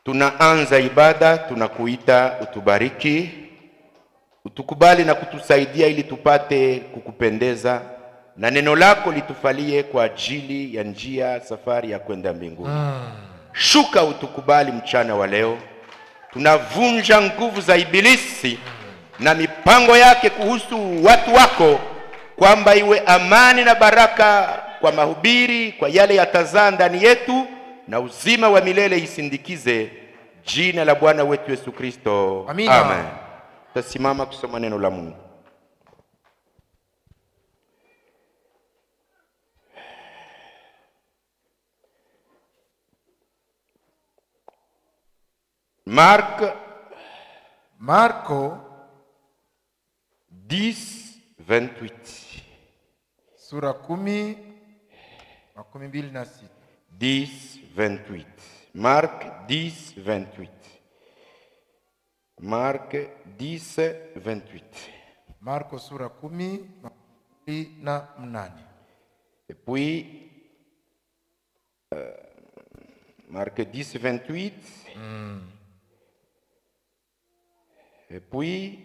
Tunaanza ibada, tunakuita utubariki, utukubali na kutusaidia ili tupate kukupendeza, na neno lako litufalie kwa ajili ya njia safari ya kwenda mbinguni. Shuka utukubali mchana wa leo. Tunavunja nguvu za ibilisi na mipango yake kuhusu watu wako, kwamba iwe amani na baraka kwa mahubiri, kwa yale yatazaa ndani yetu, na uzima wa milele isindikize jina la Bwana wetu Yesu Kristo. Amina. Amen. Tasimama kusoma neno la Mungu. Marko 10:28. Sura 10:26. 10:28. Marc 10:28. Marc 10:28. Marko sura 10:28. Et puis Marc 10:28. Et puis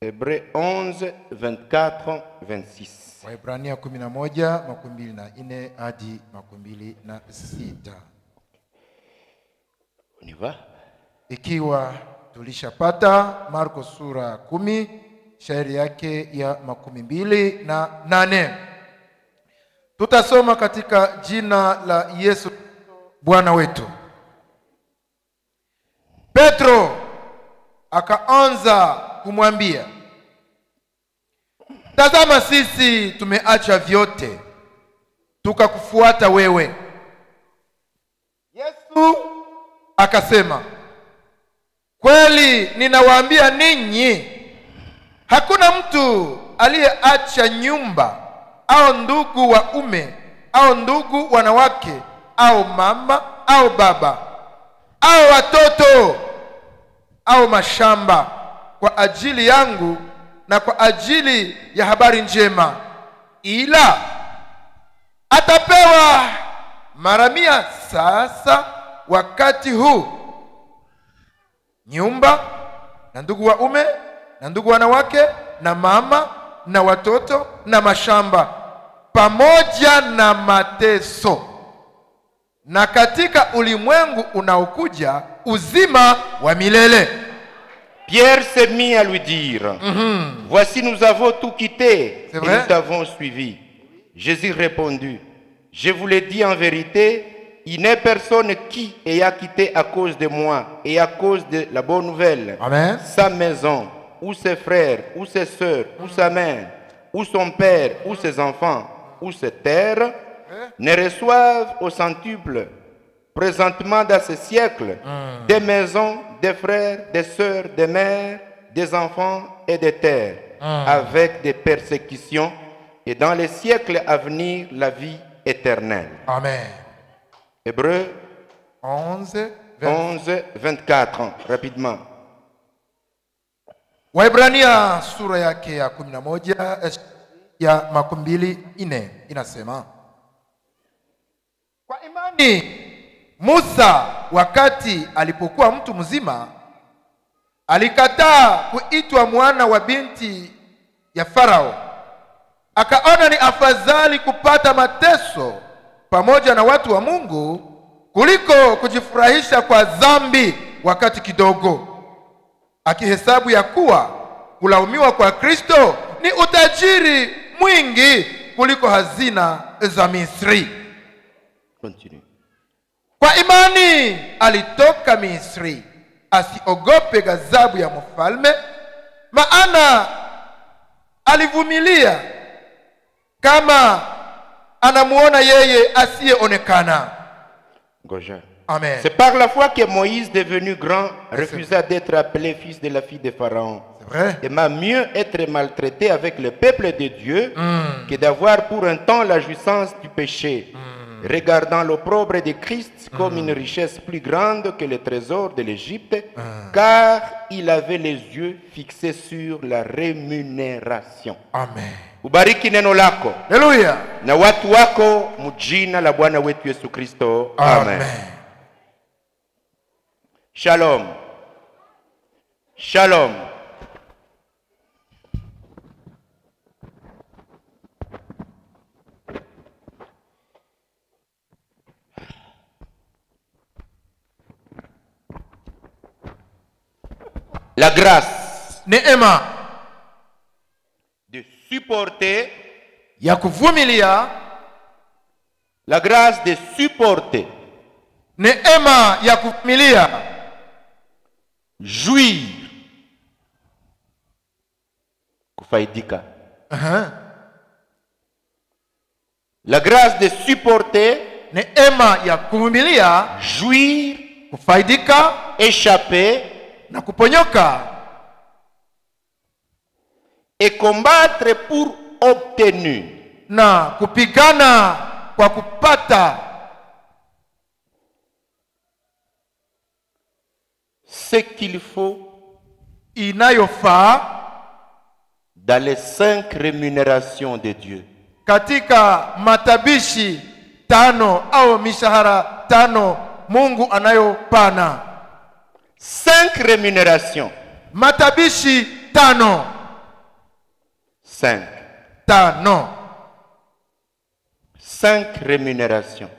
Hébreux 11:24-26. Waebrania 11:24 hadi 26. On y va? Ikiwa tulishapata Marko sura 10 shairi yake ya 28, tutasoma katika jina la Yesu Bwana wetu. Petro akaanza kumwambia, tazama sisi tumeacha vyote tukakufuata wewe. Yesu akasema, kweli ninawaambia ninyi, hakuna mtu aliyeacha nyumba au ndugu waume au ndugu wanawake au mama au baba au watoto au mashamba kwa ajili yangu na kwa ajili ya habari njema, ila atapewa mara 100 sasa wakati huu nyumba na ndugu waume na ndugu wanawake na mama na watoto na mashamba, pamoja na mateso, na katika ulimwengu unaokuja uzima wa milele. Pierre s'est mis à lui dire, voici nous avons tout quitté et nous t'avons suivi. Jésus répondit, je vous l'ai dit en vérité, il n'est personne qui ait quitté à cause de moi et à cause de la bonne nouvelle, Amen, sa maison, ou ses frères, ou ses sœurs, ou sa mère, ou son père, ou ses enfants, ou ses terres, ne reçoivent au centuple présentement dans ce siècle des maisons, des frères, des sœurs, des mères, des enfants et des terres, avec des persécutions, et dans les siècles à venir la vie éternelle. Amen. Hébreux 11:24. rapidement. Waebrania sura yake ya 11 ya 24 inasema, kwa imani Musa wakati alipokuwa mtu mzima alikataa kuitwa mwana wa binti ya Farao, akaona ni afadhali kupata mateso pamoja na watu wa Mungu kuliko kujifurahisha kwa dhambi wakati kidogo, akihesabu ya kuwa kulaumiwa kwa Kristo ni utajiri mwingi kuliko hazina za Misri. Continue. Kwa imani alitoka Misri asiogope ghadhabu ya mfalme, maana alivumilia kama anamuona yeye asiyeonekana. Amen. C'est par la foi que Moïse, devenu grand, refusa d'être appelé fils de la fille de Pharaon. Et m'a mieux être maltraité avec le peuple de Dieu que d'avoir pour un temps la jouissance du péché, regardant l'opprobre de Christ comme une richesse plus grande que le trésor de l'Égypte, car il avait les yeux fixés sur la rémunération. Amen. Ubariki neno lako. Haleluya. Na watu wako mjina la Bwana wetu Yesu Kristo. Amen. Shalom. Shalom. La grâce neema de supporter, ya kuvumilia, la grâce de supporter, neema ya kuvumilia, jouir, kufaidika. La grâce de supporter, neema ya kuvumilia, jouir, kufaidika échapper na kuponyoka, et combattre pour obtenir, na kupigana kwa kupata ce qu'il faut inayofaa dans les 5 rémunérations de Dieu. katika matabishi 5 au mishahara 5 Mungu anayopana. 5 rémunérations. Matabishi 5. 5 rémunérations.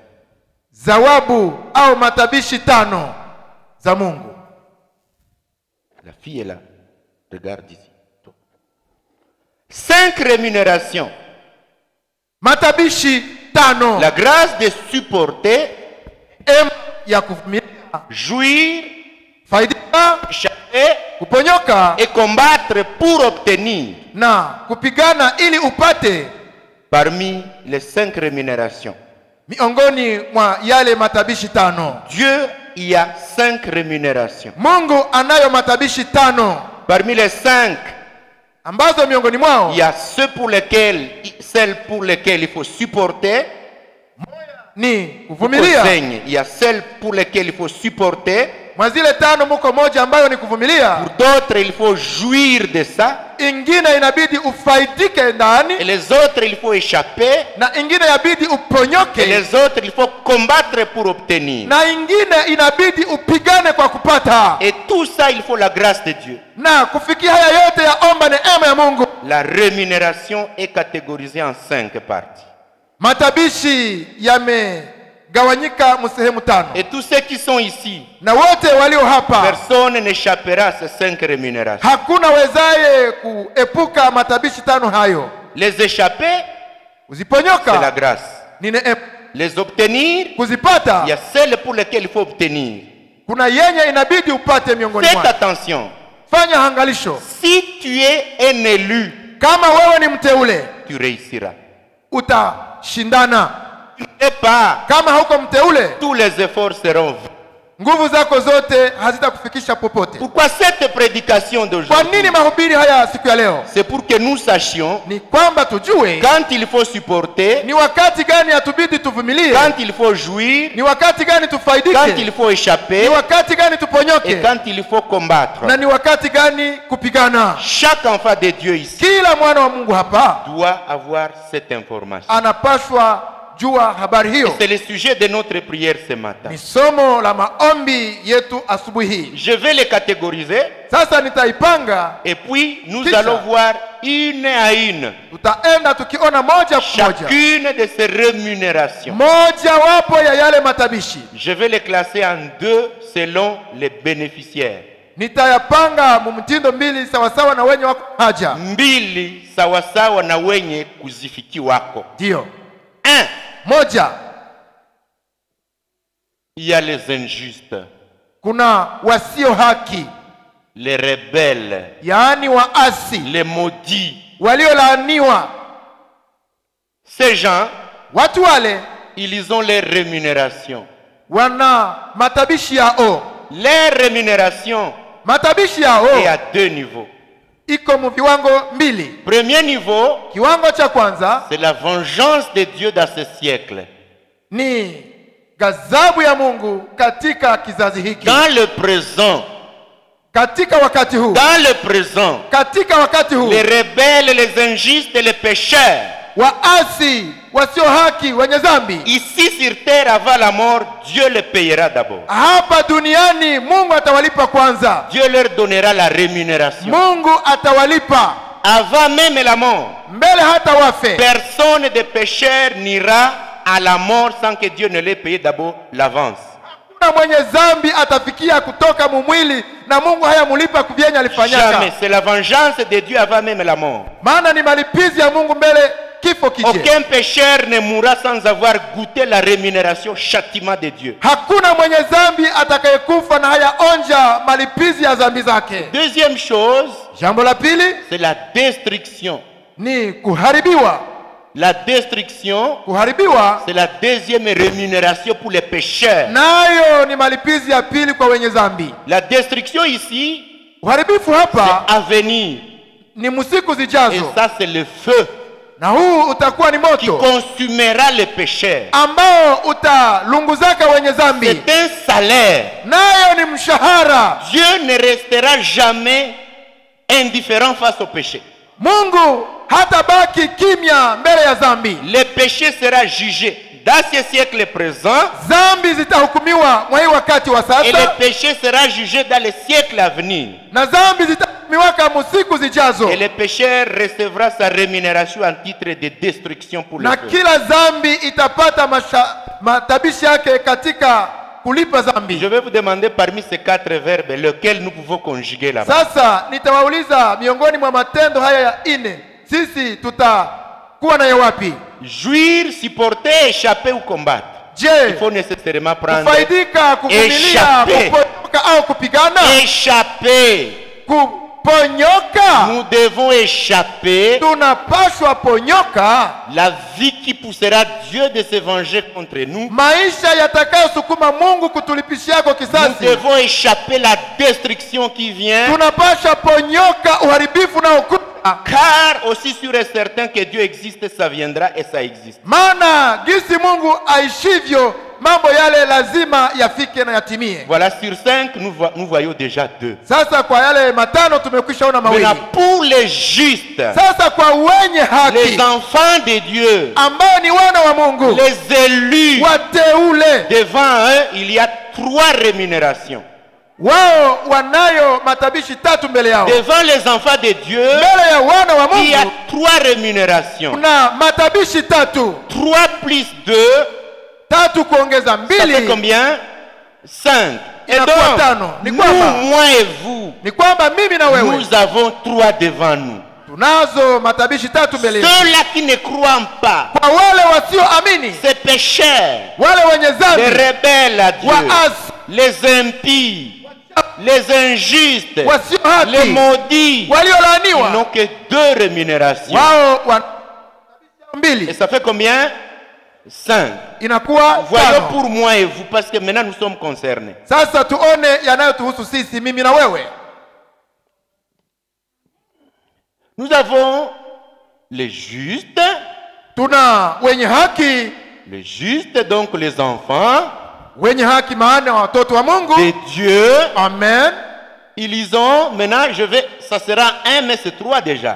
Zawabu au matabishi 5 za Mungu. La fille est là. Regarde ici. 5 rémunérations. Matabishi 5. La grâce de supporter, ya kuvumilia, jouir, faidika, échapper kuponyoka et combattre pour obtenir. na kupigana ili upate. Parmi les 5 rémunérations, Miongoni mwa yale matabishi 5, Dieu y a 5 rémunérations. Mungu anayo matabishi 5 Parmi les 5, ambazo miongoni mwao il y a celles pour lesquelles il faut supporter. ni Pour kuvumilia. il y a celles pour lesquelles il faut supporter. Mwa zile 5 muko moja ambayo ni kuvumilia. Pour d'autres, il faut jouir de ça. Ingine inabidi ufaidike ndani, Et les autres, il faut échapper. na ingine inabidi Et uponyoke, les autres, il faut combattre pour obtenir. na ingine inabidi upigane kwa kupata. Et tout ça, il faut la grâce de Dieu. Na kufikia haya yote yaomba neema ya Mungu. La rémunération est catégorisée en 5 parties. Matabishi yamegawanyika msehemu 5. Et tous ceux qui sont ici, Na wote walio hapa, personne n'échappera à ces 5 rémunérations. hakuna wezaye kuepuka matabishi 5 hayo. Les échapper, c'est la Uziponyoka grâce. ni neema, Les obtenir, kuzipata il y a celles pour lesquelles il faut obtenir. kuna yenye inabidi upate miongoni Faites mwao. attention. Fanya angalisho. Si tu es un élu, Kama wewe ni mteule, tu réussiras. utashindana. Et pas, Kama hauko mteule, tous les efforts seront vains. nguvu zako zote hazitakufikisha popote. Pourquoi cette prédication Kwa d'aujourd'hui? nini mahubiri haya siku ya leo? C'est pour que nous sachions Ni kwamba tujue quand il faut supporter, ni wakati gani hatubidi tuvumilie, quand il faut jouir, ni wakati gani quand tufaidike, il faut ni échapper wakati gani et tuponyoke, quand il faut combattre. na ni wakati gani kupigana. Chaque enfant de Dieu ici Kila mwana wa Mungu hapa doit avoir cette information. anapaswa jua habari hiyo. C'est le sujet de notre prière ce matin. Ni somo la maombi yetu asubuhi hii. Je vais les catégoriser Sasa nitaipanga, et puis nous Kisha. allons voir une à une tutaenda tukiona moja kwa moja, chacune de ces rémunérations. moja wapo ya yale matabishi. Je vais les classer en 2 selon les bénéficiaires. Nitayapanga mumtindo 2 sawasawa na wenye wako haja. 2 sawasawa na wenye kuzifiki wako. Ndio. 1. Moja, Il y a les injustes, kuna wasio haki, les rebelles, yaani waasi, les maudits. waliolaaniwa. Ces gens, Watu wale ils ont les rémunérations. wana matabishi yao. Les rémunérations Matabishi yao est à 2 niveaux. iko mu viwango 2. Premier niveau, Kiwango cha kwanza c'est la vengeance de Dieu dans ce siècle. ni ghadhabu ya Mungu katika kizazi hiki, Dans le présent, katika wakati huu, dans le présent, katika wakati huu les rebelles, les injustes et les pécheurs waasi wasio haki wenye dhambi. Ici sur terre, avant la mort, Dieu les payera d'abord. Hapa duniani Mungu atawalipa kwanza. Dieu leur donnera la rémunération. Mungu atawalipa Avant même la mort, mbele hata wafe. personne de pécheur n'ira à la mort sans que Dieu ne l'ait payé d'abord l'avance. Kuna mwenye dhambi atafikia kutoka mumwili na Mungu hayamulipa kuvyenye alifanyaka. Jamais. C'est la vengeance de Dieu avant même la mort. Maana ni malipizi ya Mungu mbele kifo kije. Aucun pécheur ne mourra sans avoir goûté la rémunération, châtiment de Dieu. Hakuna mwenye dhambi atakayekufa na hayaonja malipizi ya dhambi zake. Deuxième chose, Jambo la pili c'est la destruction. ni kuharibiwa. La destruction, Kuharibiwa c'est la deuxième rémunération pour les pécheurs. nayo ni malipizi ya pili kwa wenye dhambi. La destruction ici, Uharibifu hapa c'est à venir. ni musiku Et zijazo, ça, c'est le feu na huu utakuwa ni qui moto consumera les pécheurs. ambao utalunguzaka wenye dhambi, C'est un salaire. nayo ni mshahara. Dieu ne restera jamais indifférent face au péché. Mungu hatabaki kimya mbele ya dhambi. Le péché sera jugé dans ce siècle présent Dhambi zitahukumiwa mwa hii wakati wa et le sasa, péché sera jugé dans les siècles à venir. na dhambi zitahukumiwaka musiku zijazo, Et le pécheur recevra sa rémunération en titre de destruction pour le na feu. kila dhambi itapata matabishi yake katika kulipa dhambi. Je vais vous demander parmi ces 4 verbes lequel nous pouvons conjuguer là-bas. Sasa nitawauliza miongoni mwa matendo haya ya ine sisi tutakuwa nayo wapi? Jouir, supporter, échapper ou combattre. Il Je, faut nécessairement prendre kufaidika, kuvumilia, échapper. kuponyoka au kupigana? Échapper. Kuponyoka, Nous devons échapper tunapaswa ponyoka la vie qui poussera Dieu de se venger contre nous. maisha yatakayosukuma Mungu kutulipishiako Nous kisasi. devons échapper la destruction qui vient, Tunapaswa ponyoka uharibifu na ukuta, car aussi sûr et certain que Dieu existe, ça viendra et ça existe. maana gisi Mungu aishivyo mambo yale lazima yafike na yatimie. Voilà, sur 5, nous voyons déjà 2. Sasa kwa yale matano tumekwisha ona mawili. Maintenant, pour les justes, Sasa kwa wenye haki les enfants de Dieu, ambao ni wana wa Mungu, les élus, wateule, devant eux, il y a 3 rémunérations. wao wanayo matabishi tatu mbele yao. Devant les enfants de Dieu, Mbele ya wana wa il y a Mungu 3 rémunérations. kuna matabishi tatu. 3 plus 2, Tatu kuongeza ça fait mbili combien? 5. Et inakuwa donc, tano. Ni nous, kwamba moi et vous, ni kwamba mimi na wewe nous avons 3 devant nous. tunazo matabishi tatu mbele yetu. Ceux-là qui ne croient pas, Kwa wale wasioamini, ces pécheurs, wale wenye les dhambi, rebelles à Dieu, waasi, les impies, les injustes, wasio les haki, maudits, ils waliolaaniwa, n'ont que 2 rémunérations. wao wana Et mbili, ça fait combien? 5. inakuwa Voyons tano. pour moi et vous, parce que maintenant nous sommes concernés. Sasa tuone yanayotuhusu sisi, mimi na wewe. Nous avons les justes, Tuna wenye haki, donc les enfants wenye haki maana watoto wa Mungu. de Dieu. Amen. Ils ont, maintenant ça sera 1, mais c'est 3 déjà.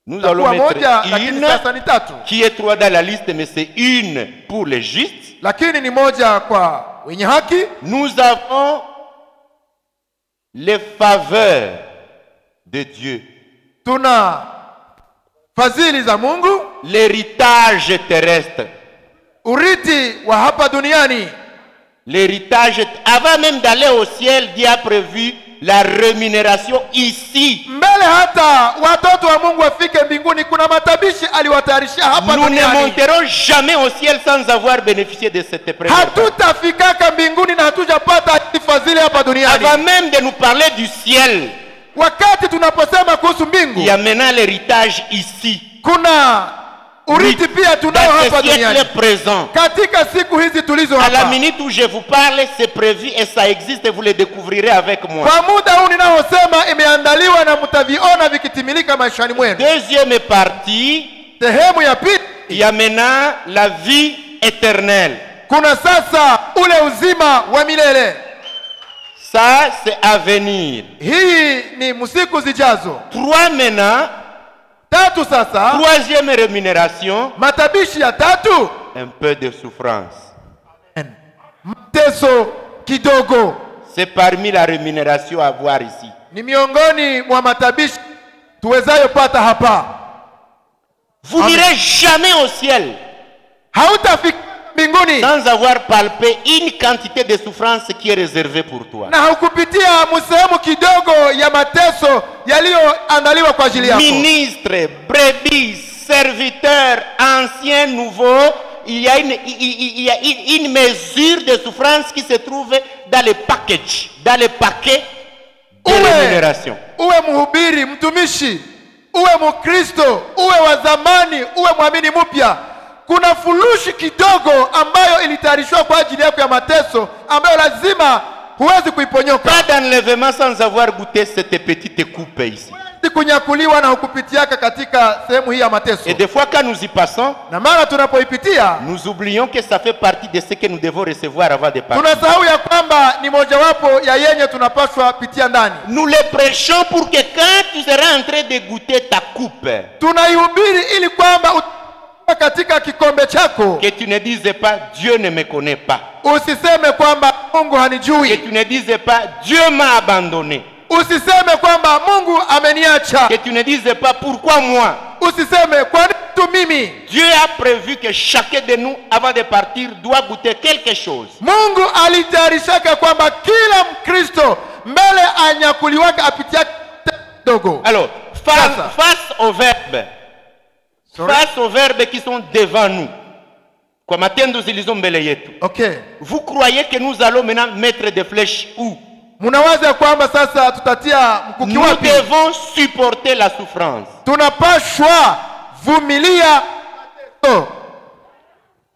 Nous allons Takuwa mettre moja lakini une sasa ni tatu, qui est 3 dans la liste, mais c'est une pour les justes. lakini ni moja kwa wenye haki. Nous avons les faveurs de Dieu, Tuna fadhili za Mungu, l'héritage terrestre. urithi wa hapa duniani. L'héritage, avant même d'aller au ciel, Dieu a prévu la rémunération ici. Mbele hata watoto wa Mungu wafike mbinguni, kuna matabishi aliwatayarishia hapa Nous ne duniani. monterons jamais au ciel sans avoir bénéficié de cette première partie. Hatutafikaka mbinguni na hatujapata fadhili hapa duniani. Avant même de nous parler du ciel, Wakati tunaposema kuhusu mbingu, il y a maintenant l'héritage ici. kuna urithi pia tunao Dans hapa ce siècle duniani. présent. Katika siku hizi tulizo À la hapa, minute où je vous parle, c'est prévu et ça existe et vous le découvrirez avec moi. kwa muda huu ninaosema imeandaliwa na mtaviona vikitimilika maishani mwenu. Deuxième partie, Sehemu ya pili, il y a maintenant la vie éternelle. kuna sasa ule uzima wa milele. Ça, c'est à venir. Hii ni msiku zijazo. 3 maintenant, Tatu sasa, Troisième rémunération, matabishi ya tatu, un peu de souffrance. mateso kidogo. C'est parmi la rémunération à voir ici. Ni miongoni mwa matabishi tuwezayo pata hapa. Vous n'irez jamais au ciel Hautafika mbinguni sans avoir palpé une quantité de souffrance qui est réservée pour toi. na haukupitia sehemu kidogo ya mateso yaliyoandaliwa kwa ajili yako. Ministre, brebis, serviteur, ancien, nouveau, il y a une mesure de souffrance qui se trouve dans le package, dans le paquet de rémunération. Uwe mhubiri, mtumishi, uwe mkristo, uwe wa zamani, uwe mwamini mpya, kuna furushi kidogo ambayo ilitayarishwa kwa ajili yako ya mateso ambayo lazima huwezi kuiponyoka. Pas d'enlèvement sans avoir goûté cette petite coupe ici. Kunyakuliwa na hukupitiaka katika sehemu hii ya mateso. Et des fois quand nous y passons, Na mara tunapoipitia, nous oublions que ça fait partie de ce que nous devons recevoir avant de partir. tunasahau ya kwamba ni mojawapo ya yenye tunapaswa pitia ndani. Nous le prêchons pour que quand tu seras en train de goûter ta coupe, Tunaihubiri ili kwamba katika kikombe chako que tu ne dises pas Dieu ne me connaît pas, usiseme kwamba Mungu que hanijui, tu ne dises pas Dieu m'a abandonné, usiseme kwamba Mungu ameniacha, que tu ne dises pas pourquoi moi. usiseme kwa nini tu mimi. Dieu a prévu que chacun de nous, avant de partir, doit goûter quelque chose. Mungu alitayarishaka kwamba kila Mkristo mbele anyakuliwaka apitia kidogo. Alors, face aux verbes, face aux verbes qui sont devant nous, kwa matendo zilizo mbele yetu, Okay. vous croyez que nous allons maintenant mettre des flèches où? Munawaza kwamba sasa tutatia mkuki Nous wapi? devons supporter la souffrance. Tunapashwa vumilia mateso.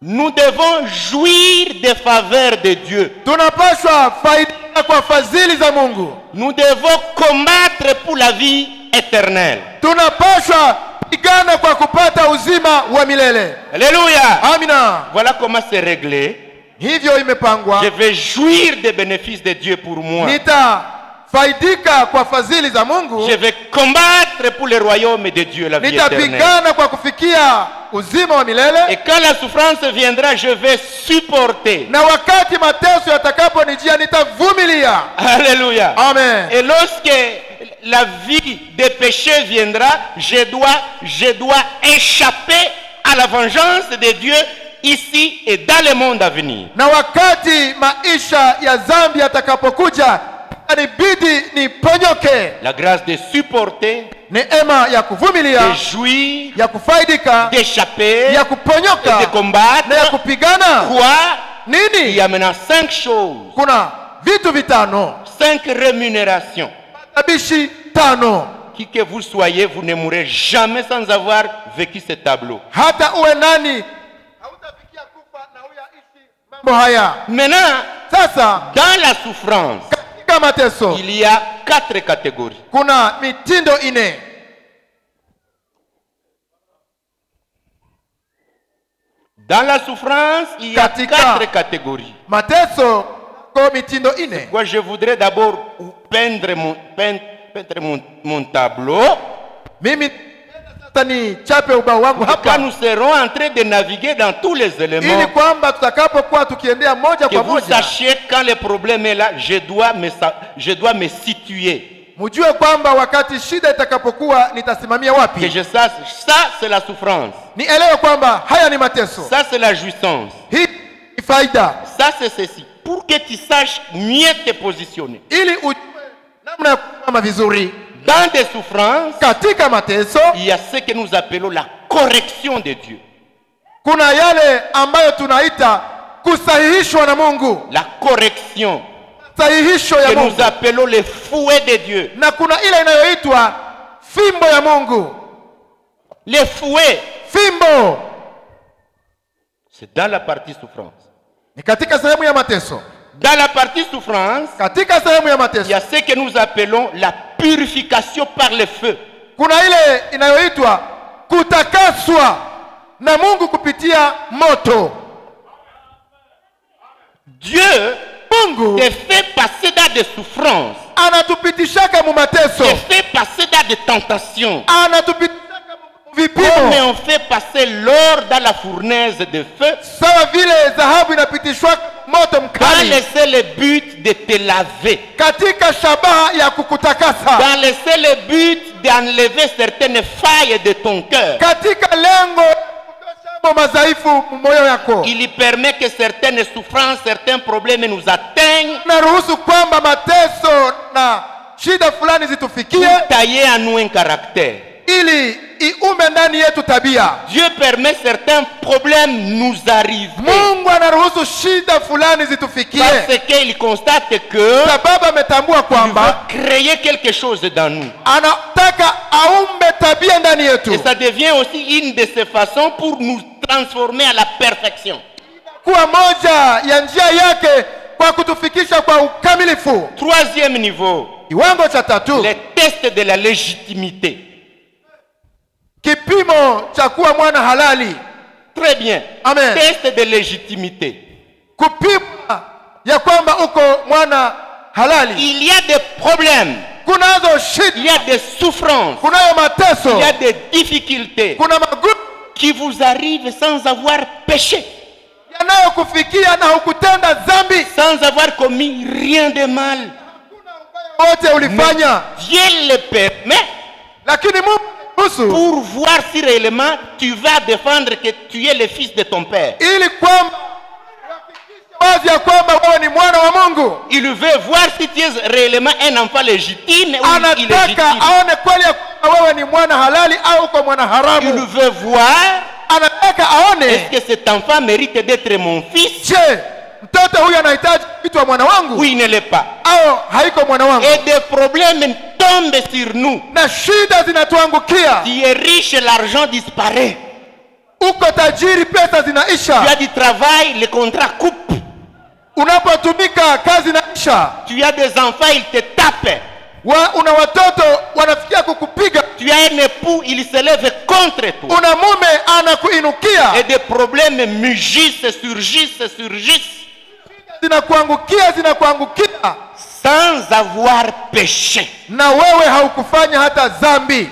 Nous devons jouir des faveurs de Dieu. Tunapashwa faidika kwa fadhili za Mungu. Nous devons combattre pour la vie éternelle. Tunapashwa pigana kwa kupata uzima wa milele. Alléluia. Amina. Voilà comment c'est réglé. Hivyo imepangwa. Je vais jouir des bénéfices de Dieu pour moi. Nitafaidika kwa fadhili za Mungu. Je vais combattre pour le royaume de Dieu, la vie éternelle. Nitapigana kwa kufikia uzima wa milele. Et quand la souffrance viendra, je vais supporter. Na wakati mateso yatakaponijia nitavumilia. Alléluia. Amen. Et lorsque la vie des péchés viendra, je dois échapper à la vengeance de Dieu ici et dans le monde à venir. Na wakati maisha ya dhambi yatakapokuja, inabidi niponyoke. La grâce de supporter, Neema ya kuvumilia, de jouir, ya kufaidika, d'échapper, ya et kuponyoka de combattre. na ya kupigana. Quoi? Il Nini? y a maintenant 5 choses, Kuna vitu vitano, 5 rémunérations. tabishi tano. Qui que vous soyez, vous ne mourrez jamais sans avoir vécu ce tableau. Hata uwe nani, hautafikia kufa na uyaishi mambo haya. Maintenant, Sasa dans la souffrance, katika mateso il y a 4 catégories. kuna mitindo ine. Dans la souffrance, il y a Katika 4 catégories. Mateso kwa mitindo ine. Moi, je voudrais d'abord peindre mon tableau. Mimi sasa ni chape ubao wangu Quand hapa, nous serons en train de naviguer dans tous les ili éléments, kwamba tutakapokuwa tukiendea moja que kwa vous moja, sachiez quand le problème est là, je dois me situer. mjue kwamba wakati shida itakapokuwa nitasimamia Que wapi. je sache, ça c'est la souffrance. Nielewe kwamba haya ni mateso, Ça c'est la jouissance. hii ni faida, Ça c'est ceci. Pour que tu saches mieux te positionner. ili ujue namna ya kusimama vizuri Dans des souffrances, katika mateso. il y a ce que nous appelons la correction de Dieu. Kuna yale ambayo tunaita kusahihishwa na Mungu, La correction sahihisho que ya nous Mungu, appelons le fouet de Dieu. na kuna ile inayoitwa fimbo ya Mungu. Le fouet, Fimbo c'est dans la partie souffrance. ni katika sehemu ya mateso. Dans la partie souffrance, Katika sehemu ya il y mateso a ce que nous appelons la purification par le feu. kuna ile inayoitwa kutakaswa na Mungu kupitia moto. Dieu Mungu te fait passer dans des souffrances, anatupitishaka mu mateso, te fait passer dans des tentations, anatupitishaka mu vipimo. on fait passer l'or dans la fournaise de feu, Sawa vile dhahabu inapitishwa moto dans mkali le seul but de te laver, katika shabaha ya kukutakasa, dans le seul but d'enlever certaines failles de ton cœur. katika lengo la madhaifu moyo yako. Il permet que certaines souffrances, certains problèmes nous atteignent, Naruhusu kwamba mateso na shida fulani zitufikie pour tailler en nous un caractère. ili iume ndani yetu tabia. Dieu permet certains problèmes nous arriver Mungu anaruhusu shida fulani zitufikie parce qu'il constate que sababu ametambua il kwamba veut créer quelque chose dans nous. anataka aumbe tabia ndani yetu, Et ça devient aussi une de ses façons pour nous transformer à la perfection. kuwa moja ya njia yake kwa kutufikisha kwa ukamilifu. Troisième niveau, Kiwango cha tatu, les tests de la légitimité. kipimo cha kuwa mwana halali. Très bien. Amen. Test de légitimité. Kupima ya kwamba uko mwana halali. Il y a des problèmes, Kunazo il shida, y a des souffrances, kunayo mateso, il y a des difficultés kuna magumu qui vous arrivent sans avoir péché, yanayokufikia na hukutenda dhambi sans avoir commis rien de mal. wote ulifanya, Dieu le permet lakini Mungu husu pour voir si réellement tu vas défendre que tu es le fils de ton père. ili kwamba wazi ya kwamba wewe ni mwana wa Mungu. Il veut voir si tu es réellement un enfant légitime ou Anataka illégitime. aone kweli ya kwamba wewe ni mwana halali au uko mwana Il haramu. veut voir, Anataka aone, est-ce que cet enfant mérite d'être mon fils je, mtoto huyu anahitaji kuitwa mwana wangu ou il ne l'est pas. au haiko mwana wangu. Et des problèmes tombent sur nous. Na shida zinatuangukia. Tu es riche, l'argent disparaît. Uko tajiri, pesa Tu as zinaisha. du travail, le contrat coupe. Unapotumika kazi inaisha. Tu as des enfants, ils te tapent. Una watoto wanafikia kukupiga. Tu as un époux, il se lève contre toi. Una mume anakuinukia. Et des problèmes mugissent, surgissent, Zinakuangukia sans avoir péché. na wewe haukufanya hata dhambi.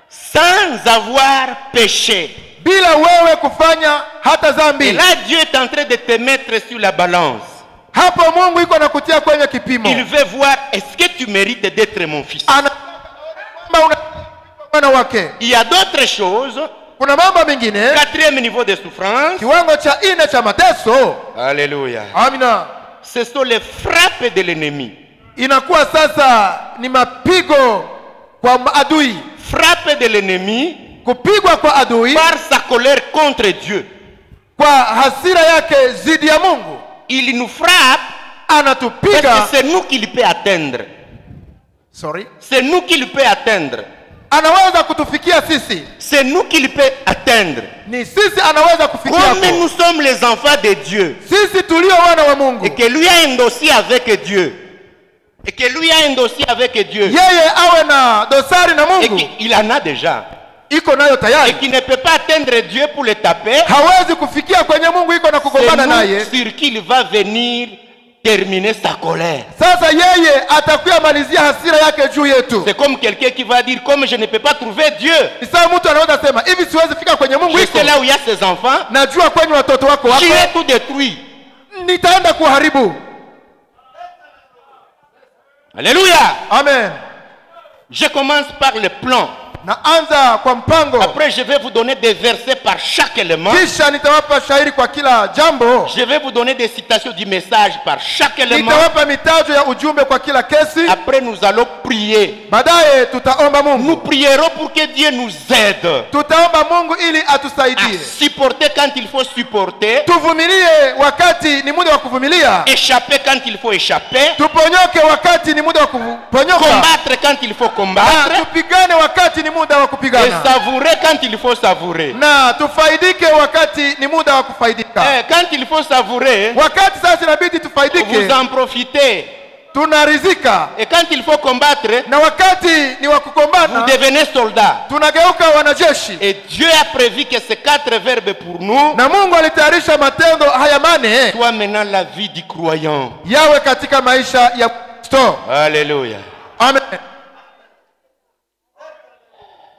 Sans avoir péché. Bila wewe kufanya hata Et dhambi. là, Dieu est en train de te mettre sur la balance. Hapo Mungu iko nakutia kwenye kipimo. Il veut voir, est-ce que tu mérites d'être mon fils? Mwana wake. Il y a d'autres choses. Kuna mambo mengine. Quatrième niveau de souffrance. Kiwango cha ine cha mateso. Alléluia. Amina. Ce sont les frappes de l'ennemi. Inakuwa sasa ni mapigo kwa adui. Frappe de l'ennemi Kupigwa kwa adui par sa colère contre Dieu. kwa hasira yake zidi ya Mungu. Il nous frappe parce Anatupiga. que c'est nous qui le peut atteindre. Sorry. C'est nous qui le peut atteindre. Anaweza kutufikia sisi. C'est nous qui le peut atteindre. Ni sisi anaweza kufikia Comme hapo. nous sommes les enfants de Dieu. Sisi tulio wana wa Mungu. Et que lui a un dossier avec Dieu. Et que lui a un dossier avec Dieu. Yeye awe na dosari na Et Mungu. qu'il en a déjà. Iko nayo Et tayari. qu'il ne peut pas atteindre Dieu pour le taper. Hawezi kufikia kwenye Mungu, iko na C'est kugombana naye. nous sur qui il va venir terminer sa colère. Sasa yeye atakuya malizia hasira yake juu yetu. C'est comme quelqu'un qui va dire, comme je ne peux pas trouver Dieu. Ni sawa mtu anaweza sema hivi, siwezi fika kwenye Mungu, Je iko sais là où il y a ses enfants. najua kwenye watoto wako Je vais wako, tout détruire. nitaenda kuharibu. Alléluia. Amen. Je commence par le plan. Naanza kwa mpango, Après, je vais vous donner des versets par chaque élément. kisha nitawapa shairi kwa kila jambo. Je vais vous donner des citations du message par chaque élément. Nitawapa mitajo ya ujumbe kwa kila kesi. Après, nous allons prier. Baadaye tutaomba Nous Mungu, prierons pour que Dieu nous aide tutaomba Mungu ili à atusaidie. supporter quand il faut supporter, Tuvumilie wakati ni muda wa kuvumilia, échapper quand il faut échapper, tuponyoke wakati ni muda wa kuponyoka, combattre quand il faut na combattre, tupigane wakati ni muda wa et kupigana, savourer quand il faut savourer. na tufaidike wakati ni muda wa kufaidika. Quand il faut savourer, Wakati sasa inabidi vous tufaidike, en profitez. tunarizika, Et quand il faut combattre, na wakati ni wa vous kukombana devenez soldat. tunageuka wanajeshi. Et Dieu a prévu que ces 4 verbes pour nous Na Mungu alitayarisha matendo haya mane soient maintenant la vie du croyant. yawe katika maisha ya Kristo. Alléluia. Amen.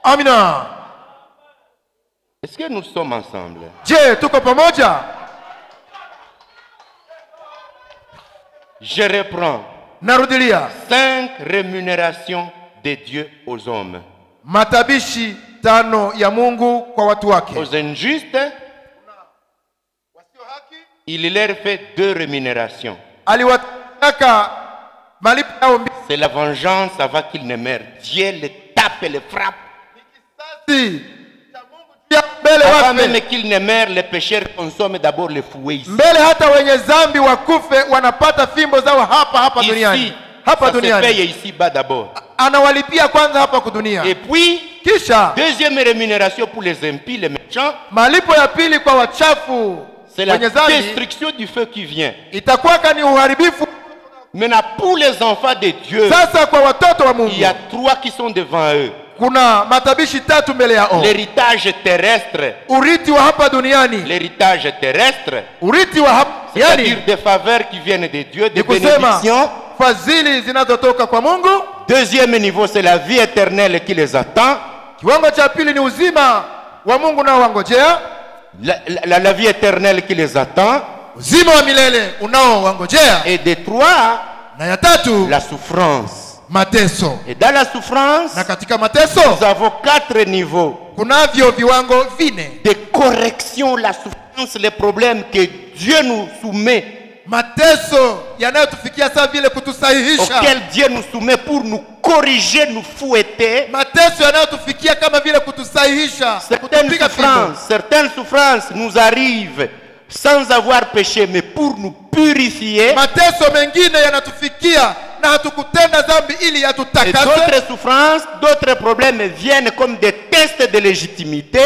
Amina. Est-ce que nous sommes ensemble? Je, tuko pamoja? Je reprends. Narudilia. 5 rémunérations de Dieu aux hommes. Matabishi 5 ya Mungu kwa watu wake. Aux injustes, il leur fait 2 rémunérations. Aliwataka malipo yao mbili. C'est la vengeance avant qu'ils ne meurent. Dieu les tape et les frappe. Avant même qu'ils ne meurent, les pécheurs consomment d'abord les fouets ici. Mbele hata wenye zambi wakufe wanapata fimbo zao hapa duniani. Ici, Hapa ça se duniani. paye ici-bas d'abord. Anawalipia kwanza hapa kudunia. Et puis, Kisha deuxième rémunération pour les impies, les méchants, malipo ya pili kwa wachafu c'est la wenye zambi destruction du feu qui vient. itakuwa ni uharibifu. Maintenant, pour les enfants de Dieu, Sasa kwa watoto wa Mungu il y a 3 qui sont devant eux. kuna matabishi 3 mbele yao. L'héritage terrestre, Urithi wa hapa duniani, l'héritage terrestre, urithi wa hapa c'est-à-dire duniani des faveurs qui viennent de Dieu, des ni kusema bénédictions. fadhili zinazotoka kwa Mungu. Deuxième niveau, c'est la vie éternelle qui les attend. Kiwango cha pili ni uzima wa Mungu nao wangojea. La vie éternelle qui les attend. Uzima wa milele unao wangojea. Et de 3, Na ya tatu la souffrance. mateso. Et dans la souffrance, Na katika mateso nous avons 4 niveaux kunavyo viwango 4 de correction. La souffrance, les problèmes que Dieu nous soumet, mateso yanayotufikia saa vile kutusahihisha. auxquels Dieu nous soumet pour nous corriger, nous fouetter. Mateso yanayotufikia kama vile kutusahihisha, kutupiga fimbo. Certaines souffrances nous arrivent sans avoir péché, mais pour nous purifier. Mateso mengine yanatufikia na hatukutenda dhambi ili Et yatutakase. d'autres souffrances, d'autres problèmes viennent comme des tests de légitimité.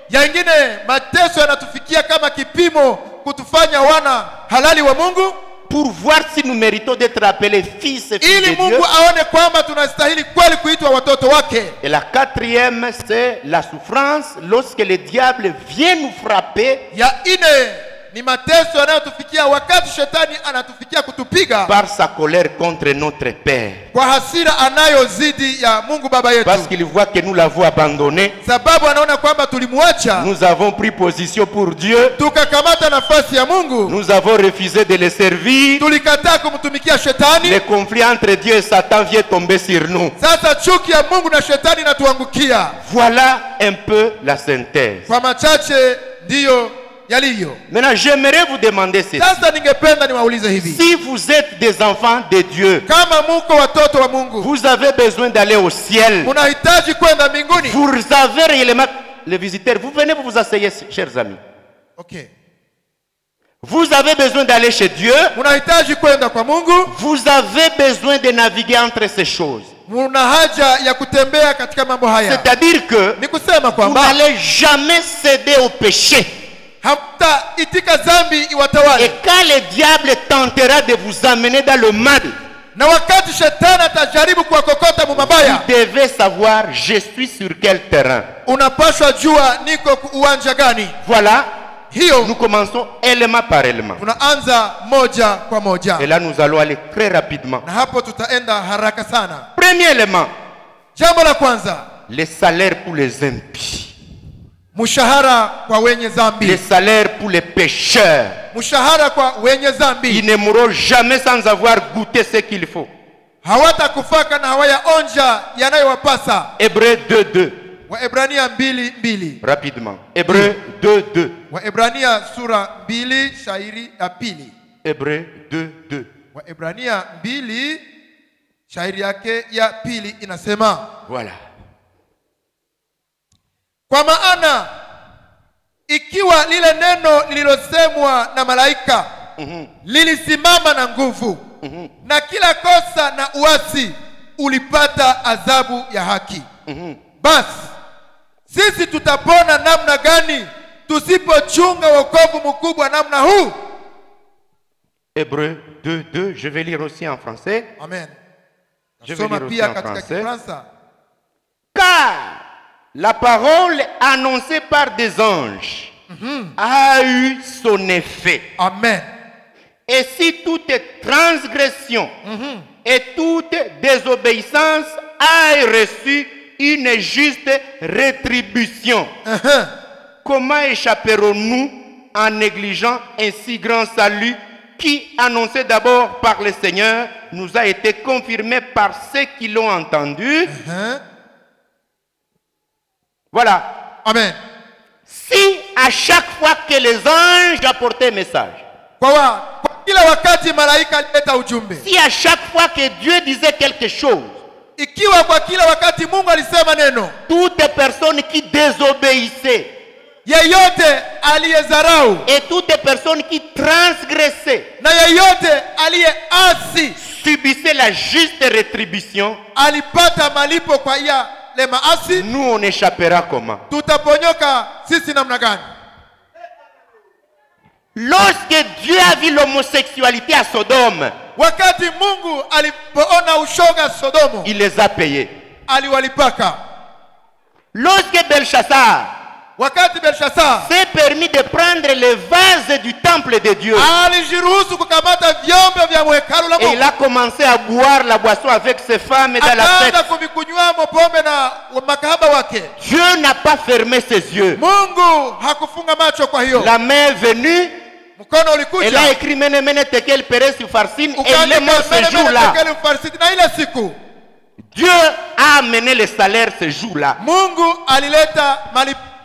Yengine mateso yanatufikia kama kipimo kutufanya wana halali wa Mungu, pour voir si nous méritons d'être appelés fils et filles ili de Dieu. Mungu aone kwamba tunastahili kweli kuitwa watoto wake. Et la 4e, c'est la souffrance lorsque le diable vient nous frapper Ya ine ni mateso yanayotufikia wakati shetani anatufikia kutupiga par sa colère contre notre Père. kwa hasira anayozidi ya Mungu Baba yetu, Parce qu'il voit que nous l'avons abandonné. sababu anaona kwamba tulimwacha, Nous avons pris position pour Dieu. tukakamata nafasi ya Mungu, Nous avons refusé de le servir. tulikataa kumtumikia shetani. Le conflit entre Dieu et Satan vient tomber sur nous. Sasa chuki ya Mungu na shetani inatuangukia. Voilà un peu la synthèse. Kwa machache ndiyo yaliyo. Maintenant, j'aimerais vous demander ceci. Sasa ningependa niwaulize hivi, Si vous êtes des enfants de Dieu, kama muko watoto wa Mungu, vous avez besoin d'aller au ciel. unahitaji kwenda mbinguni. Vous avez réellement... Les visiteurs, vous venez, vous vous asseyez, chers amis. Okay. Vous avez besoin d'aller chez Dieu. Unahitaji kwenda kwa Mungu. Vous avez besoin de naviguer entre ces choses. Muna haja ya kutembea katika mambo haya. C'est-à-dire que Ni kusema vous kwamba n'allez jamais céder au péché. hamtaitika dhambi iwatawale. Et quand le diable tentera de vous amener dans le mal, Na wakati shetani atajaribu kuwakokota mu mabaya, vous devez savoir, je suis sur quel terrain. unapaswa jua niko uwanja gani. Voilà, Hiyo nous commençons élément par élément. tunaanza moja kwa moja, Et là, nous allons aller très rapidement. na hapo tutaenda haraka sana. Premier élément, Jambo la kwanza, les salaires pour les impies. mshahara kwa wenye Les dhambi. salaires pour les pécheurs. Mshahara kwa wenye Ils dhambi. ne mourront jamais sans avoir goûté ce qu'il faut. Hawatakufaka na hawayaonja yanayowapasa. Hébreux 2:2. Waebrania 2:2. Rapidement. Hébreux 2:2. Waebrania sura 2 shairi ya pili. Hébreux 2:2. Waebrania 2 shairi yake ya pili inasema, Voilà. kwa maana ikiwa lile neno lililosemwa na malaika lilisimama na nguvu, na kila kosa na uasi ulipata adhabu ya haki, basi sisi tutapona namna gani tusipochunga wokovu mkubwa namna huu? Hébreux 2:2. Je vais lire aussi en français. Amen. Je vais Soma lire aussi pia en katika français. Kifaransa. Car la parole annoncée par des anges a eu son effet. Amen. Et si toute transgression et toute désobéissance a reçu une juste rétribution. Comment échapperons-nous en négligeant un si grand salut qui, annoncé d'abord par le Seigneur, nous a été confirmé par ceux qui l'ont entendu? Voilà. Amen. Si à chaque fois que les anges apportaient un message, kila wakati malaika alileta ujumbe, si à chaque fois que Dieu disait quelque chose, ikiwa kwa kila wakati Mungu alisema neno, toutes personnes qui désobéissaient yeyote aliyezarau et toutes personnes qui transgressaient na yeyote aliyeasi subissaient la juste rétribution, alipata malipo kwa yale maasi. nous on échappera comment? Tutaponyoka sisi namna gani? Lorsque Dieu a vu l'homosexualité à Sodome, Wakati Mungu alipoona ushoga Sodomo, il les a payés. aliwalipaka. Lorsque Belshazzar Wakati Belshazzar s'est permis de prendre les vases du temple de Dieu, alijiruhusu kukamata vyombo vya hekalu la et il Mungu, a commencé à boire la boisson avec ses femmes dans la fête, akaanza kuvikunywamo pombe na makahaba wake, Dieu n'a pas fermé ses yeux. Mungu hakufunga macho. Kwa hiyo La main est venue, mkono elle a ulikuja écrit Mene Mene Tekel Peres Ufarsin, et il est mort ce ukaandika jour-là. Tekeli Mfarisiti, na ile siku Dieu a amené le salaire ce jour-là. Mungu alileta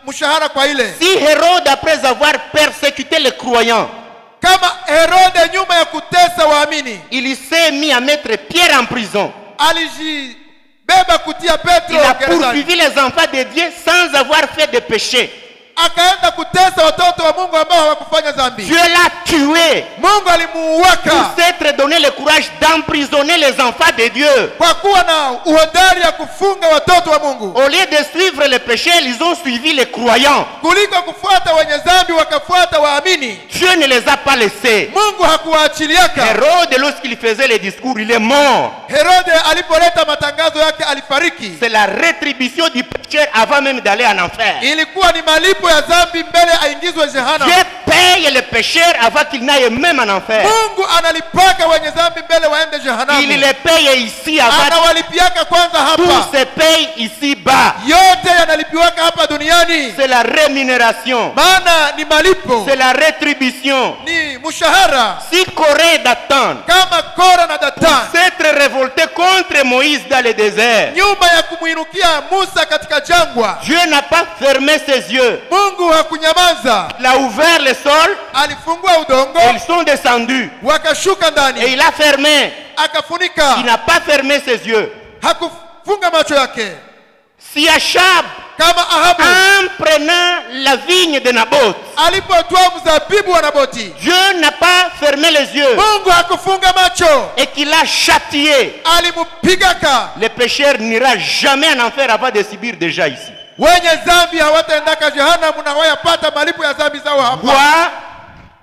mshahara kwa ile. Si Hérode, après avoir persécuté les croyants, Kama Herode nyuma ya kutesa waamini, il s'est mis à mettre Pierre en prison, alijibeba kutia Petro il a gerezani, poursuivi les enfants de Dieu sans avoir fait de péché. akaenda kutesa watoto wa Mungu ambao hawakufanya dhambi. Dieu l'a tué Mungu alimuuaka pour s'être donné le courage d'emprisonner les enfants de Dieu. kwa kuwa na uhodari ya kufunga watoto wa Mungu. Au lieu de suivre les péchés, ils ont suivi les croyants. Kuliko kufuata wenye dhambi wakafuata waamini, Dieu ne les a pas laissés. Mungu hakuwaachiliaka. Hérode, lorsqu'il faisait les discours, il est mort. Herode alipoleta matangazo yake alifariki. C'est la rétribution du pécheur avant même d'aller en enfer. Ilikuwa ni malipo ya dhambi mbele aingizwe jehanamu. Dieu paye les pécheurs avant qu'ils n'aillent même en enfer. Mungu analipaka wenye dhambi mbele waende jehanamu. Il les paye ici avant. Anawalipiaka kwanza Tout hapa. se paye ici-bas. Yote yanalipiwaka hapa duniani. C'est la rémunération. Maana ni malipo, C'est la rétribution. ni mshahara. Si Corée d'attendre Kama Kora na Datani s'être révolté contre Moïse dans le désert, nyuma ya kumuinukia Musa katika jangwa, Dieu n'a pas fermé ses yeux. Mungu hakunyamaza. Il a ouvert le sol Alifungua udongo, et ils sont descendus. wakashuka Et ndani, il a fermé. akafunika. Il n'a pas fermé ses yeux. Hakufunga macho yake. Si Achab, Kama Ahabu en prenant la vigne de Naboth, alipotoa mzabibu wa Naboti, Dieu n'a pas fermé les yeux Mungu hakufunga macho, et qu'il a châtié, alimupigaka. le pécheur n'ira jamais en enfer avant de subir déjà ici. Wenye dhambi hawataendaka jehanamu na wayapata malipo ya dhambi zao hapa. Boire,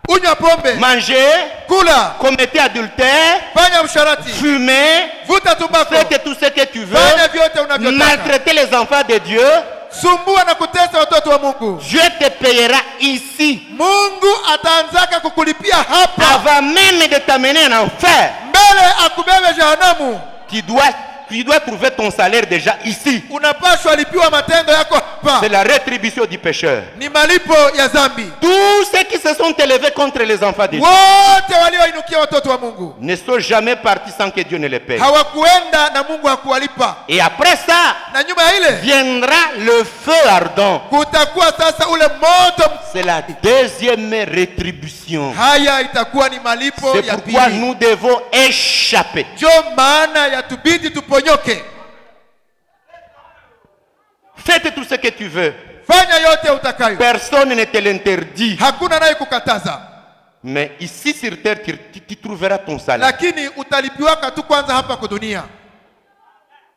Unywa pombe, manger, kula, commettre adultère, fanya usharati, fumer, vuta tumbako, faites tout ce que tu veux, fanya vyote unavyotaka, maltraiter les enfants de Dieu, sumbua na kutesa watoto wa Mungu. Dieu te payera ici Mungu ataanzaka kukulipia hapa avant même de t'amener en enfer. mbele akubebe jehanamu. Tu dois trouver ton salaire déjà ici. Unapaswa lipiwa matendo yako hapa. C'est la rétribution du pécheur. Ni malipo ya dhambi. Tous ceux qui se sont élevés contre les enfants de Dieu Wote walioinukia watoto wa Mungu ne sont jamais partis sans que Dieu ne les paye. hawakuenda na Mungu hakuwalipa. Et après ça, Na nyuma ya ile viendra le feu ardent. kutakuwa sasa ule moto. C'est la deuxième rétribution. Haya itakuwa ni malipo C'est ya pourquoi pili. nous devons échapper. Ndio maana yatubidi tuponyoke. Faites tout ce que tu veux. Fanya yote utakayo, Personne ne te l'interdit. hakuna naye kukataza, Mais ici sur terre, tu trouveras ton salaire. lakini utalipiwaka tu kwanza hapa kwa dunia.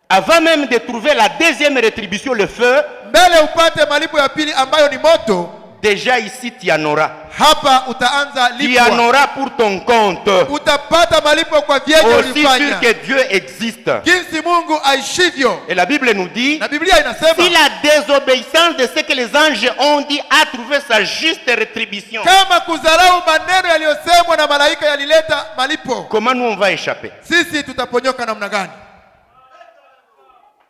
Avant même de trouver la deuxième rétribution, le feu, Mbele upate malipo ya pili ambayo ni moto, déjà ici tu en auras. hapa utaanza Tu en lipwa. auras pour ton compte. Utapata malipo kwa vyenye Aussi sûr ulifanya. que Dieu existe. Jinsi Mungu aishivyo. Et la Bible nous dit, Na Biblia inasema si la désobéissance de ce que les anges ont dit a trouvé sa juste rétribution, kama kudharau maneno yaliyosemwa na malaika yalileta malipo, comment nous on va échapper? sisi tutaponyoka namna gani?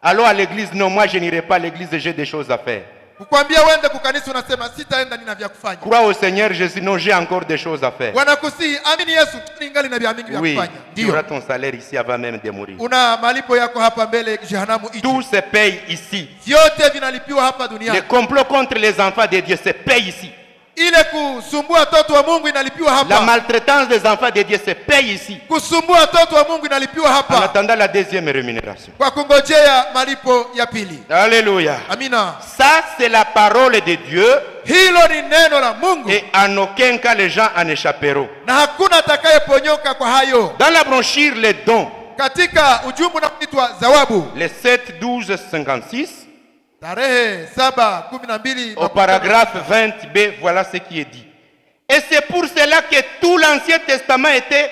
Allons à l'église. Non, moi je n'irai pas à l'église, j'ai des choses à faire. Kukwambia uende kukanisa unasema sitaenda nina vya kufanya. Crois au Seigneur Jésus, non, j'ai encore des choses à faire. Wanakusihi amini Yesu ningali na vya mingi vya Oui, kufanya. tu auras ton salaire ici avant même de mourir. Una malipo yako hapa mbele jehanamu ije. Tout se paye ici. Vyote vinalipiwa hapa duniani. Le complot contre les enfants de Dieu se paye ici. Ile kusumbua watoto wa Mungu inalipiwa hapa. La maltraitance des enfants de Dieu se paye ici. Kusumbua watoto wa Mungu inalipiwa En hapa. attendant la deuxième rémunération. Kwa kungojea malipo ya pili. Alléluia. Amina. Ça, c'est la parole de Dieu. Hilo ni neno la Mungu. Et en aucun cas, les gens en échapperont. Na hakuna atakayeponyoka kwa hayo. Dans la brochure, les dons. Katika ujumbe unaoitwa zawabu. Les 7, 12, 56. Tarehe 7:12 Au paragraphe 20b, voilà ce qui est dit. Et c'est pour cela que tout l'Ancien Testament était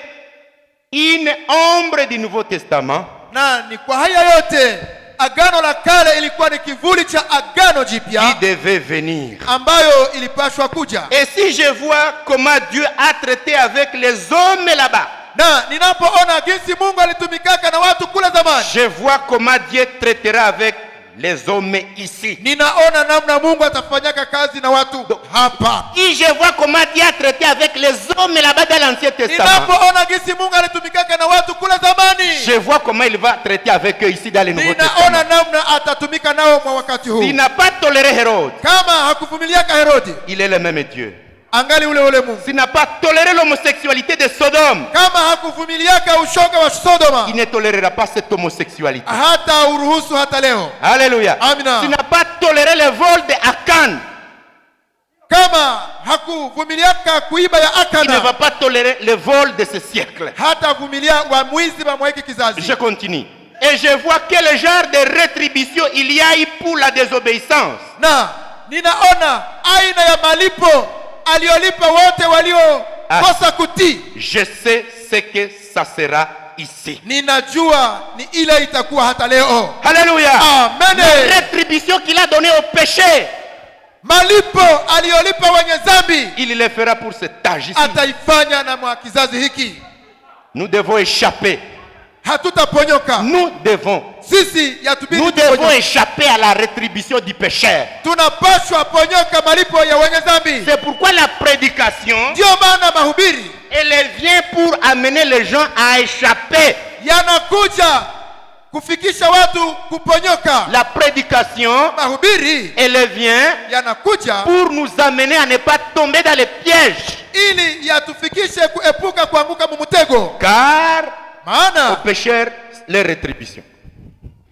une ombre du Nouveau Testament. Na ni kwa haya yote agano la kale ilikuwa ni kivuli cha agano jipya Qui devait venir. ambayo ilipashwa kuja. Et si je vois comment Dieu a traité avec les hommes là-bas, Na ninapoona jinsi Mungu alitumikaka na watu kule zamani, je vois comment Dieu traitera avec les hommes ici. ninaona namna Mungu atafanyaka kazi na watu hapa. Si je vois comment Dieu a traité avec les hommes là-bas dans l'Ancien Testament, Ninapoona jinsi Mungu alitumikaka na watu kule zamani, je vois comment il va traiter avec eux ici dans le Nouveau ninaona Testament. namna atatumika nao kwa wakati huu. Il n'a pas toléré Hérode. Kama hakuvumiliaka Herodi, Il est le même Dieu. angali ule ule Mungu. S'il n'a pas toléré l'homosexualité de Sodome, Kama hakuvumiliaka ushoga wa Sodoma, il ne tolérera pas cette homosexualité. hata uruhusu hata leo. Alléluia. Amina. S'il n'a pas toléré le vol de Akan, Kama hakuvumiliaka kuiba ya il ne va Akana, pas tolérer le vol de ce siècle. hata vumilia wamwizi wa mweki kizazi. Je continue. Et je vois quel genre de rétribution il y a eu pour la désobéissance. Na ninaona aina ya malipo aliolipa wote waliokosa kutii. Je sais ce que ça sera ici. Ninajua ni ile itakuwa hata leo. Alléluia. Amen. La rétribution qu'il a donnée au péché, Malipo aliolipa wenye dhambi il le fera pour cet âge ici. ataifanya na mwa kizazi hiki. Nous devons échapper. Hatutaponyoka. Nous devons Sisi yatubidi Nous devons tuponyoke. échapper à la rétribution du pécheur. Tunapaswa ponyoka malipo ya wenye dhambi. C'est pourquoi la prédication, Ndio maana mahubiri elle vient pour amener les gens à échapper. yanakuja kufikisha watu kuponyoka. La prédication, Mahubiri elle vient yanakuja pour nous amener à ne pas tomber dans les pièges. ili yatufikishe kuepuka kuanguka mumutego. Car au Maana pécheur, les rétributions.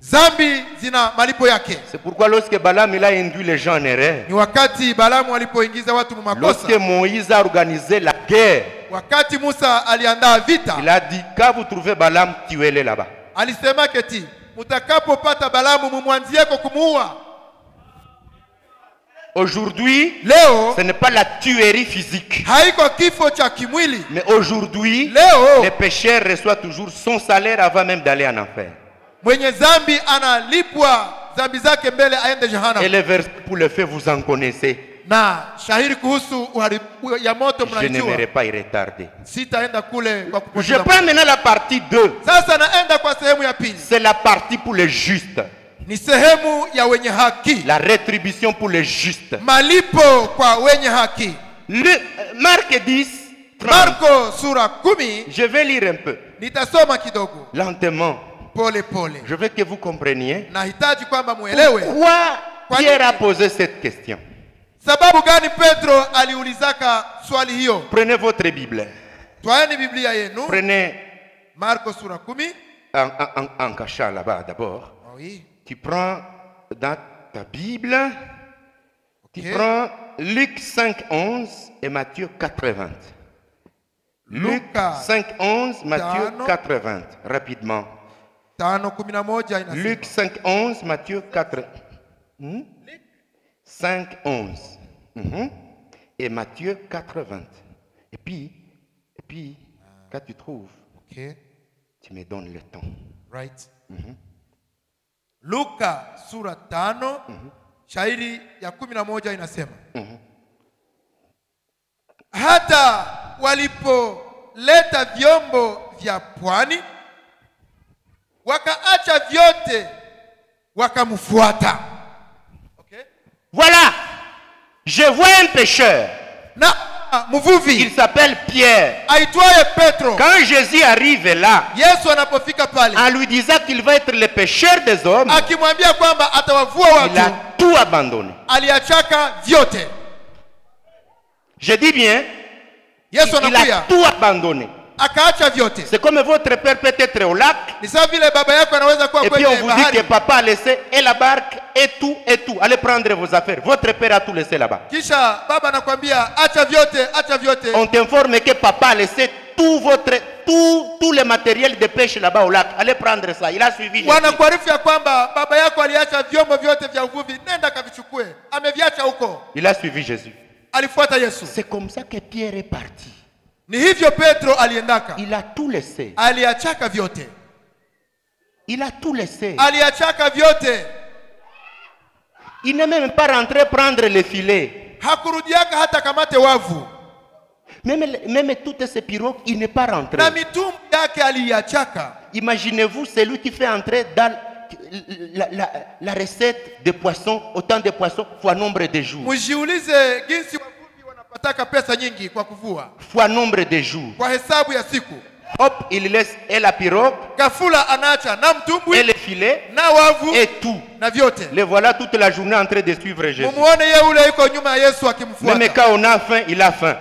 dhambi zina malipo yake. C'est pourquoi lorsque Balaam il a induit les gens en erreur, Ni wakati Balamu alipoingiza watu mumakosa, lorsque Moïse a organisé la guerre, wakati Musa aliandaa vita, il a dit, quand vous trouvez Balaam, tuez-le là-bas. alisema keti mutakapopata Balamu mumwanzieko kumuua. Aujourd'hui, Leo ce n'est pas la tuerie physique. haiko kifo cha kimwili. Mais aujourd'hui, Leo le pécheur reçoit toujours son salaire avant même d'aller en enfer. mwenye dhambi analipwa dhambi zake mbele aende Et jehanamu. le verset pour le faire, vous en connaissez. Na shahiri kuhusu uharibu ya moto Je n'aimerais mnaijua. pas y retarder. Sitaenda kule kwa Je kupoteza. prends maintenant la partie 2. Sasa naenda kwa sehemu ya pili. C'est la partie pour les justes. Ni sehemu ya wenye haki. La rétribution pour les justes. Malipo kwa wenye haki. Marc 10, 30. Marko sura 10, Je vais lire un peu, nitasoma kidogo lentement. pole pole. Je veux que vous compreniez Nahitaji kwamba muelewe pourquoi Pierre a posé cette question. sababu gani Petro aliulizaka swali hiyo. Prenez votre Bible. Twaeni Biblia yenu. Prenez Marko sura 10. en cachant là-bas d'abord. Oui. Tu prends dans ta Bible, tu Ok. prends Luc 5:11 et Matthieu 4:20. Luc Luka 5:11, Matthieu tano. 4:20. Rapidement. 5:11 inasema. Luc 5:11, Matthieu 4. 5:11. Et Matthieu 4:20. Et puis, quand tu trouves, Okay. tu me donnes le temps. Right. Luka sura 5 shairi ya 11 inasema. Hata walipoleta vyombo vya pwani wakaacha vyote wakamfuata. Okay? Voilà, je vois un pécheur. Na mvuvi Il s'appelle Pierre. aitwaye Petro, Quand Jésus arrive là, Yesu anapofika pale en lui disant qu'il va être le pécheur des hommes, akimwambia kwamba atawavua il a watu, tout abandonné. aliachaka vyote. Je dis bien, Yesu il a anakuya tout abandonné. akaacha vyote. C'est comme votre père peut être au lac, Ni sawa vile baba yako anaweza kuwa et puis on kwenye vous dit que bahari, papa a laissé et la barque et tout. Allez prendre vos affaires. Votre père a tout laissé là-bas. kisha baba anakwambia acha vyote, acha vyote. On t'informe que papa a laissé tout le matériel de pêche là-bas au lac. Allez prendre ça. Il a suivi Jésus. Wanakuarifu ya kwamba baba yako aliacha vyombo vyote vya uvuvi, nenda kavichukue. Ameviacha huko. Il a suivi Jésus. Alifuata Yesu. C'est comme ça que Pierre est parti. Ni hivyo Petro aliendaka. Il a tout laissé. Aliachaka vyote. Il a tout laissé. Aliachaka vyote. Il n'est même pas rentré prendre le filet. Hakurudiaka hata kamate wavu. Même toutes ces pirogues, il n'est pas rentré. Na mitumbu yake aliachaka. Imaginez-vous celui qui fait entrer dans la recette de poissons, autant de poissons fois nombre de jours. Mujiulize jinsi wavuvi wanapataka pesa nyingi kwa kuvua. Fois nombre de jours. Kwa hesabu ya siku. Hop, il laisse et la pirogue, Gafula anaacha na mtumbwi et le filet, na wavu et tout. na vyote. Le voilà toute la journée en train de suivre Jésus. Mumuone yeye ule yuko nyuma ya Yesu Même akimfuata. quand on a faim, il a faim.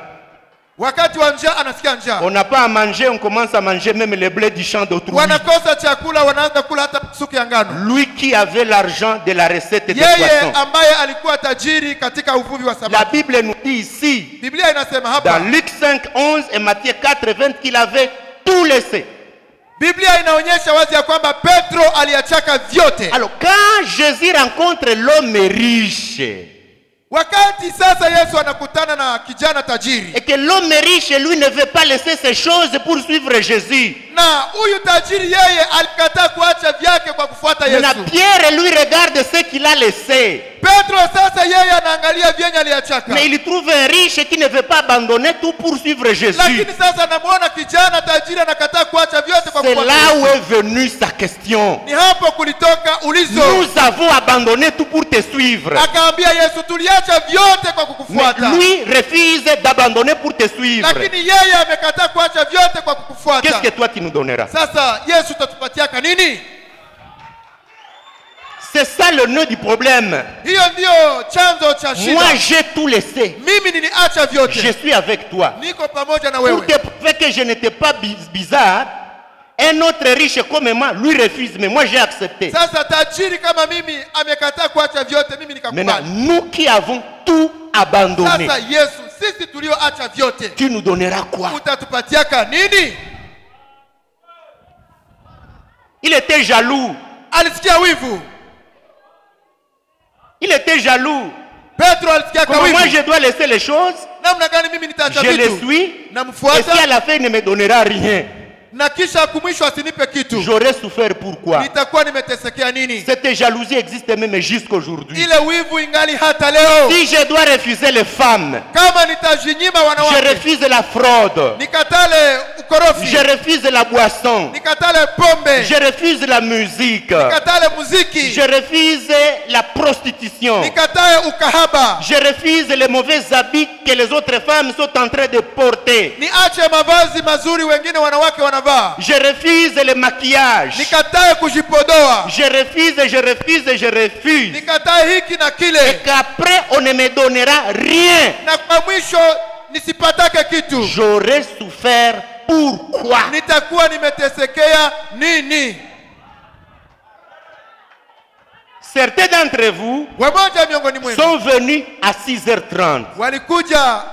Wakati wa njaa anasikia njaa. On n'a pas à manger, on commence à manger même les blés du champ d'autrui. Wanakosa chakula, wanaanza kula hata suku ya ngano. Lui qui avait l'argent de la recette des Yeye poissons. ambaye alikuwa tajiri katika uvuvi wa La samaki. Bible nous dit ici, Biblia inasema hapa. dans Luc 5, 11 et Matthieu 4, 20, qu'il avait tout laissé. Biblia inaonyesha wazi ya kwamba Petro aliachaka vyote. Alors, quand Jésus rencontre l'homme riche, Wakati sasa Yesu anakutana na kijana tajiri. et que l'homme riche, lui, ne veut pas laisser ses choses pour suivre Jésus. Na huyu tajiri yeye alikataa kuacha vyake kwa kufuata Yesu. Maintenant, Pierre, lui, regarde ce qu'il a laissé. Petro sasa yeye anaangalia vyenye aliachaka. Mais il trouve un riche qui ne veut pas abandonner tout pour suivre Jésus. Lakini sasa anamuona kijana tajiri anakataa kuacha vyote kwa C'est kufuata là Yesu. où est venue sa question. Ni hapo kulitoka ulizo. Nous avons abandonné tout pour te suivre. Akaambia Yesu tuliacha vyote kwa Mais kukufuata. lui refuse d'abandonner pour te suivre. Lakini yeye amekataa kuacha vyote kwa kukufuata. Qu'est-ce que toi tu nous donneras? Sasa Yesu utatupatiaka nini? C'est ça le nœud du problème. Hiyo ndio chanzo cha shida. Moi j'ai tout laissé. Mimi niliacha vyote. Je suis avec toi. Niko pamoja na Pour wewe. te prouver que je n'étais pas bizarre, un autre riche comme moi, lui refuse, mais moi j'ai accepté. Sasa tajiri kama mimi amekataa kuacha vyote, mimi Maintenant, nikakubali. nous qui avons tout abandonné, Sasa Yesu, sisi tulioacha vyote, tu nous donneras quoi? utatupatiaka nini? Il était jaloux. Alisikia wivu. Il était jaloux. Petro alisikia Comment moi wivu. je dois laisser les choses? Namna gani mimi nitaacha Je le vitu? suis. Et si Namfuata à la fin il ne me donnera rien, na kisha kumwisho asinipe kitu. j'aurais souffert pourquoi? Nitakuwa nimetesekea nini? Cette jalousie existe même jusqu'aujourd'hui. Ile wivu ingali hata leo. Si je dois refuser les femmes, Kama nitajinyima je wanawake, refuse la fraude, nikatale ukorofi, je refuse la boisson, nikatale pombe, je refuse la musique, nikatale muziki, je refuse la prostitution, nikatae ukahaba, je refuse les mauvais habits que les autres femmes sont en train de porter, niache mavazi mazuri wengine wanawake wanavaa, je refuse le maquillage, nikatae kujipodoa, je refuse, nikatae hiki na et kile, qu'après on ne me donnera rien. na kwa mwisho nisipatake kitu. J'aurais souffert pourquoi? Nitakuwa nimetesekea nini? Certains d'entre vous Wamoja miongoni mwenu sont venus à 6h30 walikuja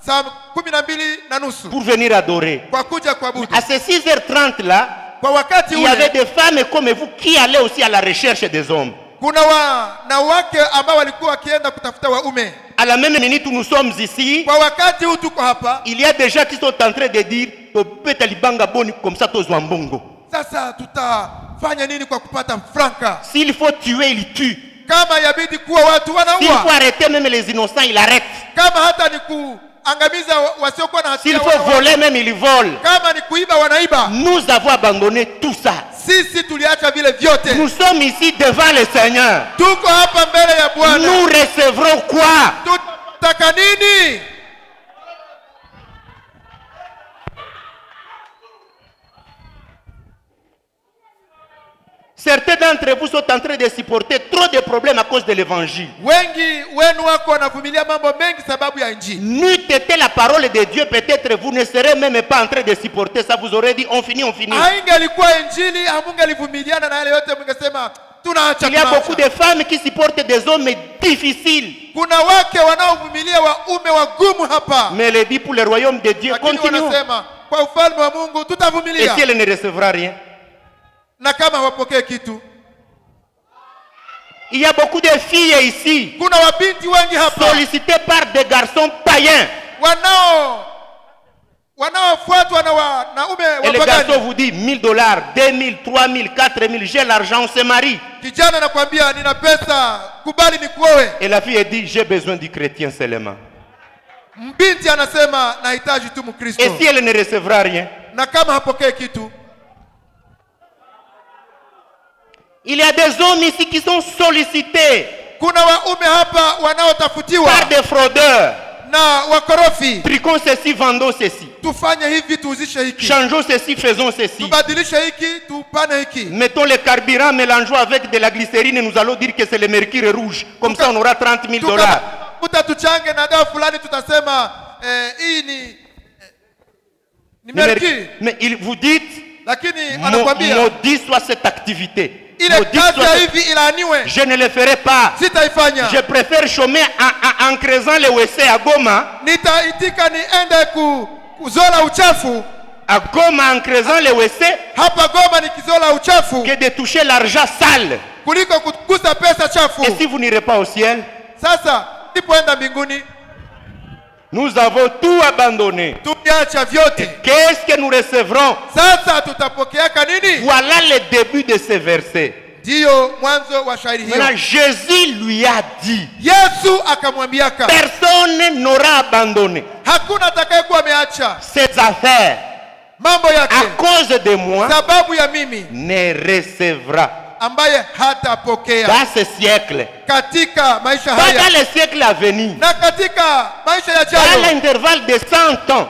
saa 12:30 pour venir adorer. kwa kuja kuabudu. À ces 6h30 là, Kwa wakati il y avait ule des femmes comme vous qui allaient aussi à la recherche des hommes. kuna wanawake ambao walikuwa wakienda kutafuta waume. À la même minute où nous sommes ici, Kwa wakati huu tuko hapa il y a des gens qui sont en train de dire topeta libanga boni comme ça tozwa mbongo. sasa, tutafanya nini kwa kupata franka? S'il faut tuer, il tue. Kama yabidi kuwa watu S'il faut wanaua, arrêter même les innocents, il arrête. kama hata ni kuangamiza wasiokuwa na S'il hatia. faut voler, même ils volent. Kama ni kuiba wanaiba. Nous avons abandonné tout ça. Sisi tuliacha vile vyote. Nous sommes ici devant le Seigneur. Tuko hapa mbele ya Bwana. Nous recevrons quoi? Tutaka nini? Certains d'entre vous sont en train de supporter trop de problèmes à cause de l'évangile. Wengi wenu wako wanavumilia mambo mengi sababu ya injili. N'eût été la parole de Dieu, peut-être vous ne serez même pas en train de supporter ça. Vous aurez dit, on finit, on finit. Haingelikuwa injili, hamungelivumiliana na yale yote, mungesema tunaacha. Il y a beaucoup de femmes qui supportent des hommes difficiles. Kuna wake wanaovumilia waume wagumu hapa. Mais elle dit pour le royaume de Dieu, Lakini continuons. wanasema kwa ufalme wa Mungu Et tutavumilia. si elle ne recevra rien? Na kama hawapokee kitu. Il y a beaucoup de filles ici, Kuna wabinti wengi hapa sollicitées par des garçons païens. wanaofuatwa na wanaume Et le garçon wapagani. vous dit 1000 $, 2000, 3000, 4000, j'ai l'argent, on se marie. Kijana anakuambia nina pesa, kubali nikuoe. Et la fille dit, j'ai besoin du chrétien seulement. Mbinti anasema nahitaji tu Mkristo. Et si elle ne recevra rien? Na kama hapokee kitu. Il y a des hommes ici qui sont sollicités Kuna waume hapa wanaotafutiwa par des fraudeurs. na wakorofi. Tricons ceci, vendons ceci. Tufanye hivi, tuuzishe hiki. Changeons ceci, faisons ceci. Tubadilishe hiki, tupane hiki. Mettons le carburant, mélangeons avec de la glycérine et nous allons dire que c'est le mercure rouge. Comme ça, on aura 30 000 $. Tuta tuchange na dawa fulani, tutasema hii ni merki. Mais vous dites, Lakini anakuambia maudit soit cette activité. ile Maudit kazi ya soit hivi ilaaniwe. Je ne le ferai pas. Sitaifanya. Je préfère chômer en creusant les WC à Goma. Nitaitika niende kuzola uchafu. À Goma en creusant les WC. Hapa Goma nikizola uchafu. Que de toucher l'argent sale. Kuliko kugusa pesa chafu. Et si vous n'irez pas au ciel? Sasa nipoenda mbinguni. Nous avons tout abandonné. Tumiacha vyote. Qu'est-ce que nous recevrons? Sasa tutapokeaka nini? Voilà le début de ce verset. Ndiyo mwanzo wa shairi hiyo. Maintenant, Jésus lui a dit, Yesu akamwambiaka, personne n'aura abandonné hakuna atakayekuwa ameacha ses affaires mambo yake à cause de moi, sababu ya mimi, ne recevra ambaye hatapokea dans ce siècle, katika maisha pas haya dans le siècle à venir, na katika maisha dans yajayo. l'intervalle de 100 ans,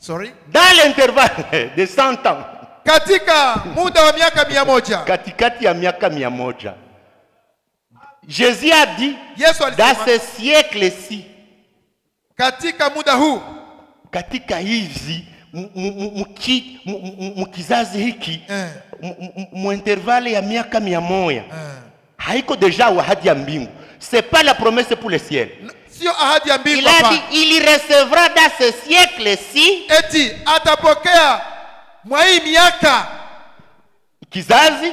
Sorry, dans l'intervalle de 100 ans, katika muda wa miaka 100. katikati ya miaka 100. Jésus a dit, Yesu dans alisema ce siècle-ci, katika muda huu, katika hizi mkizazi hiki mu-intervalle ya miaka 100 haiko deja ahadi ya mbingu. C'est pas la promesse pour le ciel. sio ahadi ya mbingu Il a hapa. dit, il recevra dans ce siècle-ci, Eti atapokea mwa hii miaka. kizazi,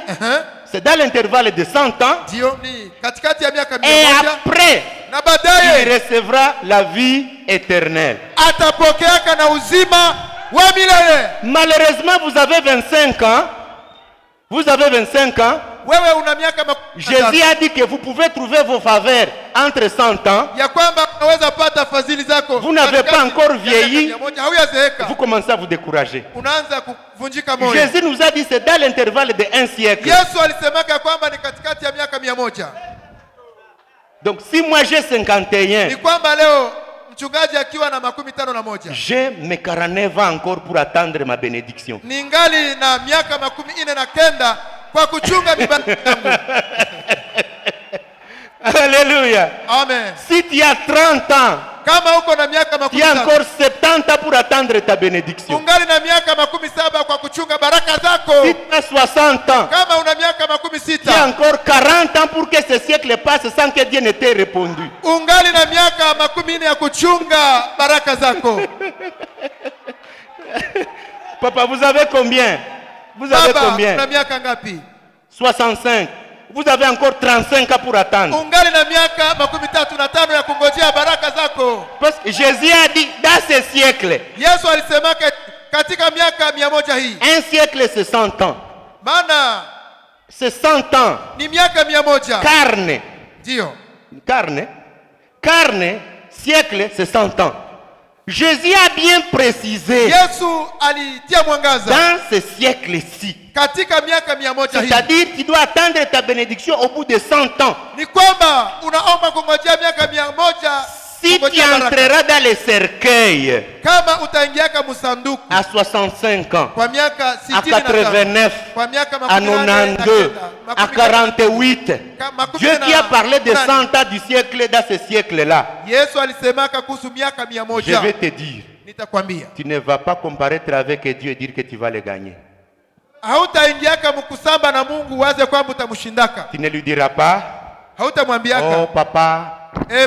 c'est dans l'intervalle de 100 ans, Ndio ni katikati ya miaka et 100 après, na il baadaye recevra la vie éternelle. atapokeaka na uzima wa milele. Malheureusement, vous avez 25 ans. Vous avez 25 ans. Wewe una miaka Jésus a dit que vous pouvez trouver vos faveurs entre 100 ans. ya kwamba unaweza pata fadhili zako. Vous n'avez pas encore vieilli. Hauyazeeka. Vous commencez à vous décourager. Unaanza kuvunjika moyo. Jésus nous a dit c'est dans l'intervalle de 1 siècle. Yesu alisemaka kwamba ni katikati ya miaka 100. Donc si moi j'ai 51, Ni kwamba leo mchungaji akiwa na 51, j'ai mes 49 ans encore pour attendre ma bénédiction. ningali na miaka 49 kwa kuchunga mibaraka yangu. Alléluia. Amen. Si tu as 30 ans, Kama uko na miaka tu as 50, encore 70 ans pour attendre ta bénédiction. ungali na miaka 17 kwa kuchunga baraka zako. Si tu as 60 ans, Kama una miaka tu as 16, encore 40 ans pour que ce siècle passe sans que Dieu ne t'ait répondu. ungali na miaka 40 ya kuchunga baraka zako. Papa, vous avez combien? Vous avez Baba, combien? una miaka ngapi? 65. Vous avez encore 35 ans pour attendre. Ungali na miaka 35 ya kungojea baraka zako. Parce que Jésus a dit, dans ce siècle, Yesu alisema katika miaka 100 hii. un siècle c'est 100 ans. Maana C'est 100 ans. ni miaka 100. Carne. Ndio. Carne. Carne, siècle c'est 100 ans. Jésus a bien précisé Yesu alitia mwangaza dans ce siècle-ci. katika miaka 100 hii. C'est-à-dire tu dois attendre ta bénédiction au bout de 100 ans. Ni kwamba unaomba kungojea miaka 100 Si tu entreras dans les cercueils kama utaingiaka msanduku à 65 ans, kwa miaka à 65, 89, kwa miaka à 92, à 48, Dieu qui a parlé de 100 ans du siècle dans ce siècle-là, Yesu alisemaka kuhusu miaka 100. je vais te dire, Nitakwambia, tu ne vas pas comparaître avec Dieu et dire que tu vas le gagner. hautaingiaka mkusamba na Mungu waze kwamba utamshindaka. Tu ne lui diras pas, Hautamwambiaka, oh papa,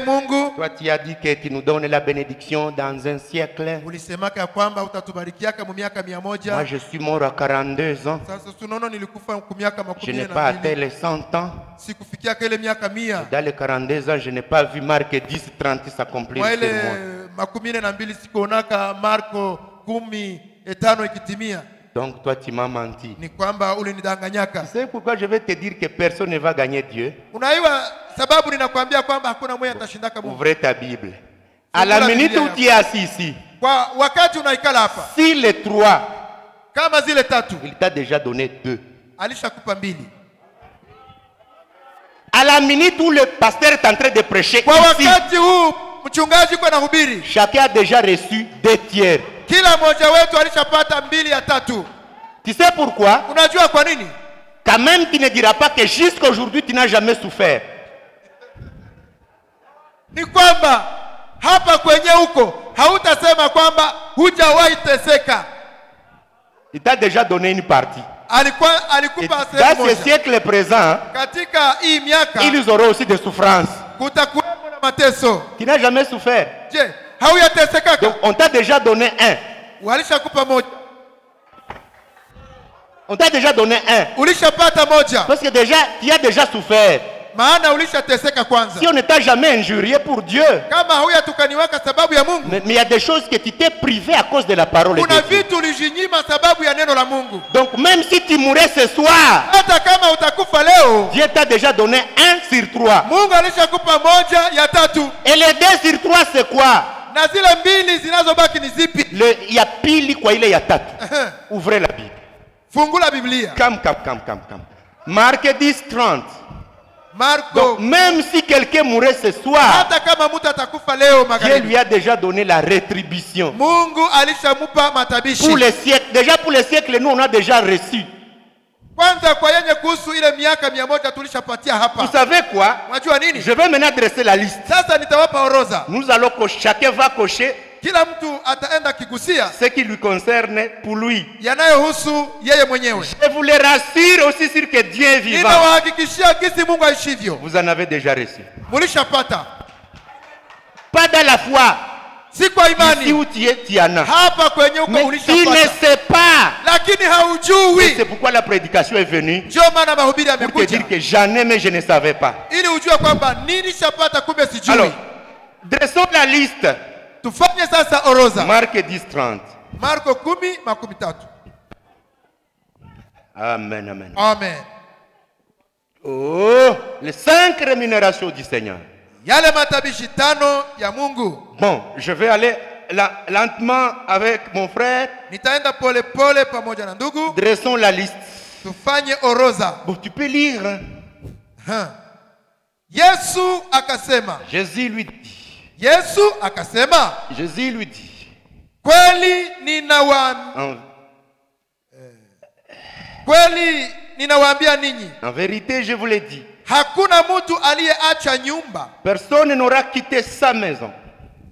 Mungu, toi tu as dit que tu nous donnes la bénédiction dans un siècle. ulisemaka ya kwamba utatubarikiaka mu miaka 100. Moi je suis mort à 42 ans. Sasa tunaona nilikufa ku miaka Je n'ai pas atteint 12. les 100 ans. Sikufikiaka ile miaka 100. Dans les 42 ans, je n'ai pas vu Marc 10, 30 s'accomplir Kwa sur ile moi. 12 sikuonaka Marko 15 ikitimia. Donc toi tu m'as menti. Ni kwamba ulinidanganyaka. Tu sais pourquoi je vais te dire que personne ne va gagner Dieu? Unaiwa sababu ninakwambia kwamba hakuna mmoja atashindaka Mungu. Ouvrez ta Bible. À la minute où tu es assis ici, Kwa wakati unaikala hapa, si les 3, kama zile 3, il t'a déjà donné 2. alishakupa 2. À la minute où le pasteur est en train de prêcher Kwa ici, wakati huu mchungaji kwa nahubiri, chacun a déjà reçu 2 tiers. kila mmoja wetu alishapata 2 ya 3. Tu sais pourquoi? Unajua kwa nini? Quand même tu ne diras pas que jusqu'à aujourd'hui tu n'as jamais souffert. Ni kwamba hapa kwenye huko hautasema kwamba hujawahi teseka. Il t'a déjà donné une partie. Alikupa Dans sehemu ce moja. siècle présent, Katika hii miaka ils auront aussi des souffrances. kutakuwepo na mateso. Tu n'as jamais souffert. Je, hauyateseka? Donc on t'a déjà donné 1. Walishakupa moja. On t'a déjà donné 1. Ulishapata moja. Parce que déjà, tu as déjà souffert. Maana ulishateseka kwanza. Si on ne t'a jamais injurié pour Dieu, Kama hauyatukaniwaka sababu ya Mungu, mais il y a des choses que tu t'es privé à cause de la parole de kuna Dieu. vitu ulijinyima sababu ya neno la Mungu. Donc même si tu mourais ce soir, Hata kama utakufa leo, Dieu t'a déjà donné 1 sur 3. Mungu alishakupa moja ya 3. Et les 2 sur 3 c'est quoi? Na zile 2 zinazobaki ni zipi? Il y a pile quoi, il y a tatu. Ouvrez la Bible. Fungula Biblia. Come. Marc 10, 30. Marko. Donc même si quelqu'un mourait ce soir, Hata kama mtu atakufa leo Dieu magharibi, lui a déjà donné la rétribution. Mungu alishamupa matabishi. Pour les siècles, déjà pour les siècles, nous on a déjà reçu. Kwanza kwa yenye kuhusu ile miaka 100 tulishapatia Vous hapa. savez quoi? Unajua nini? Je vais maintenant dresser la liste. Sasa nitawapa orodha. Nous allons cocher, chacun va cocher Kila mtu ataenda kigusia ce qui lui concerne pour lui. yanayohusu yeye mwenyewe. Je vous le rassure aussi sur que Dieu est vivant. Ninawahakikishia gisi Mungu aishivyo. Vous en avez déjà reçu. Mulishapata. Pas dans la foi. Si kwa Ici imani. où tu es, tu y en as. Hapa kwenye uko Mais tu ne ulishapata. sais pas. Lakini Et haujui. c'est pourquoi la prédication est venue. Ndio maana mahubiri Pour te yamekuja. dire que j'en ai, mais je ne savais pas. Ili ujue kwamba nilishapata kumbe sijui. Alors, dressons la liste. Tufanye sasa orodha. Marc 10, 30. Marko 10:13. Amen. Amen. Oh, les 5 rémunérations du Seigneur. Yale matabishi 5 ya Mungu. Bon, je vais aller lentement avec mon frère. Nitaenda pole pole pamoja na ndugu. Dressons la liste. Tufanye orodha. Bon, tu peux lire. Yesu akasema. Jésus lui dit. Yesu akasema. Jésus lui dit. Kweli ninawaambia ninyi. En vérité, je vous l'ai dit. Hakuna mtu aliyeacha nyumba, Personne n'aura quitté sa maison,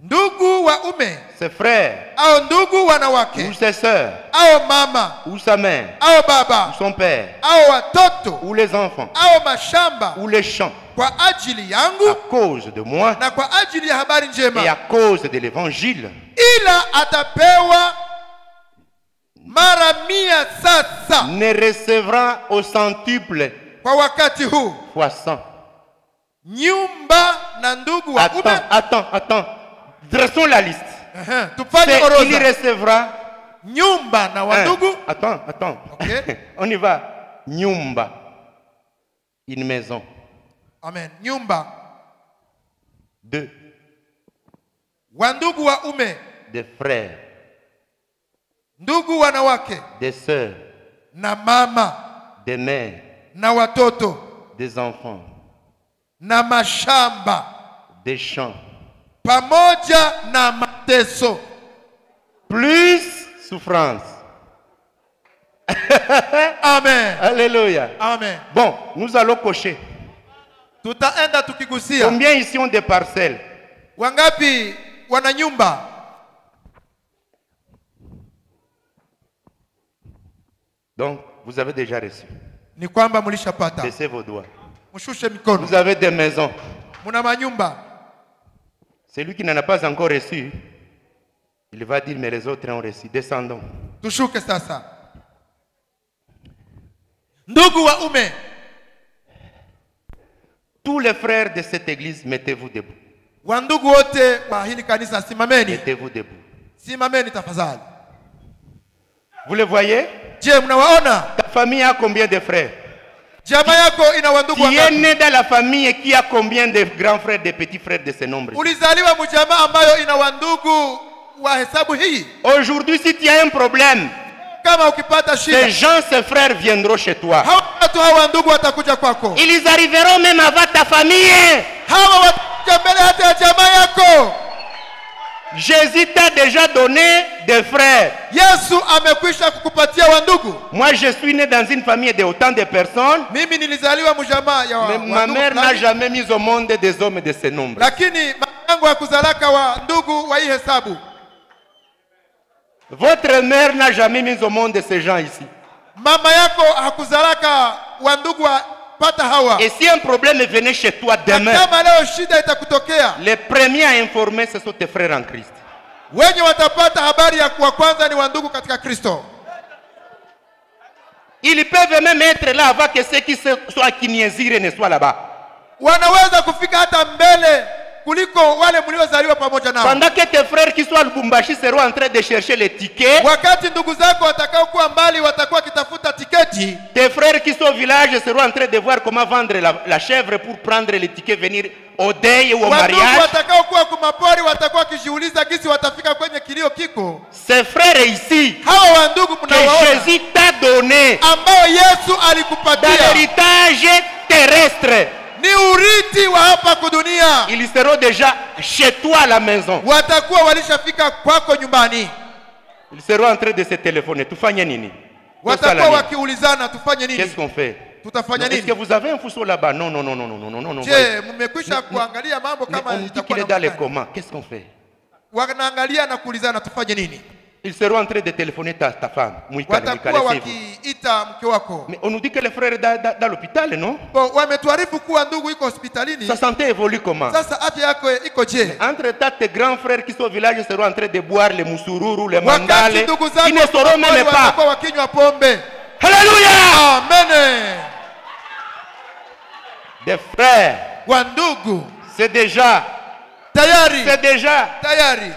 ndugu waume ses frères, au ndugu wanawake ou ses sœurs, au mama ou sa mère, au ou baba son père, au watoto ou les enfants, au mashamba ou les champs, kwa ajili à yangu cause de moi na kwa ajili ya habari et à njema, cause de l'évangile, ila atapewa mara 100 sasa ne recevra au centuple kwa wakati huu. fois 100. Nyumba na ndugu waume. Attends. Dressons la liste. Tufanye Il orodha. recevra. Nyumba na wandugu. Attends. Okay. On y va. Nyumba. Une maison. Amen. Nyumba. 2. Wandugu waume. des frères, ndugu wanawake des sœurs, na mama des mères, na watoto des enfants, na mashamba des champs, pamoja na mateso, plus souffrance. amen. Alléluia. Amen. Bon, nous allons cocher. Tutaenda tukigusia. Combien ici ont des parcelles? Wangapi wana nyumba? Donc, vous avez déjà reçu. Ni kwamba mlishapata. Baissez vos doigts. Mshushe mikono. Vous avez des maisons. Muna manyumba. Celui qui n'en a pas encore reçu, il va dire, mais les autres ont reçu. Descendons. Tushuke sasa. Ndugu wa ume. Tous les frères de cette église, mettez-vous debout. Wandugu wote wa hili kanisa simameni. Mettez-vous debout. Simameni tafadhali. Vous le voyez? Je, mnawaona? Ta famille a combien de frères? Jamaa yako ina wandugu Tu es wangapi? né dans la famille qui a combien de grands frères, de petits frères de ce nombre? Ulizaliwa mjamaa ambayo ina wandugu wa hesabu hii. Aujourd'hui, si tu as un problème, Kama ukipata ces shida, gens, ces frères viendront chez toi. hao watu hawa wandugu watakuja kwako. Ils arriveront même avant ta famille. Hawa watakuja mbele hata ya jamaa yako. Jésus t'a déjà donné des frères. Yesu amekwisha kukupatia wandugu. Moi, je suis né dans une famille de autant de personnes. Mimi nilizaliwa mjamaa ya Mais ma mère n'a jamais mis au monde des hommes de ce nombre. lakini mama yangu hakuzalaka wa ndugu wa hii hesabu. Votre mère n'a jamais mis au monde ces gens ici. Mama yako hakuzalaka wa ndugu wa pata hawa. Et si un problème venait chez toi demain, Kama leo shida itakutokea, les premiers à informer, ce sont tes frères en Christ. wenye watapata habari ya kuwa kwanza ni wandugu katika Kristo. Ils peuvent même être là avant que ceux qui soient Kinyezire ne soient là-bas. Wanaweza kufika hata mbele kuliko wale mliozaliwa pamoja nao. Pendant que tes frères qui sont à Lubumbashi seront en train de chercher les tickets, Wakati ndugu zako watakao kuwa mbali watakuwa kitafuta tiketi, tes frères qui sont au village seront en train de voir comment vendre la chèvre pour prendre les tickets, venir au deuil ou au wandugu mariage. watakao kuwa kumapori watakuwa wakijiuliza gisi watafika kwenye kilio kiko. Ces frères ici, Hawa wandugu que mnawaona Jésus t'a donné ambao Yesu dans alikupatia l'héritage terrestre, ni urithi wa hapa kudunia, ils seront déjà chez toi à la maison. watakuwa walishafika kwako nyumbani, Ils seront en train de se téléphoner. Tufanye nini? watakuwa wakiulizana tufanye nini, Qu'est-ce qu'on fait? tutafanya Est-ce que nini. vous avez un fuseau là-bas? Non, non, non, non, non, non, non, non. Je, mmekwisha kuangalia mambo Mais kama on dit itakuwa qu'il est dans les namna gani? commandes. Qu'est-ce qu'on fait? Wanaangalia na kuulizana tufanye nini. Ils seront en train de téléphoner ta femme. Watakuwa wakiita mke wako. Mais on nous dit que les frères dans l'hôpital, non? Bo, wametuarifu kuwa ndugu iko hospitalini. Sa santé évolue comment? Sasa afya yako iko je? Entre-temps, tes grands frères qui sont au village seront en train de boire les moussourous, les Wakati mandales. ndugu Ils ne zako sauront même pas. watakuwa wakinywa pombe. Alléluia! Amen. Des frères, Wandugu c'est déjà. tayari.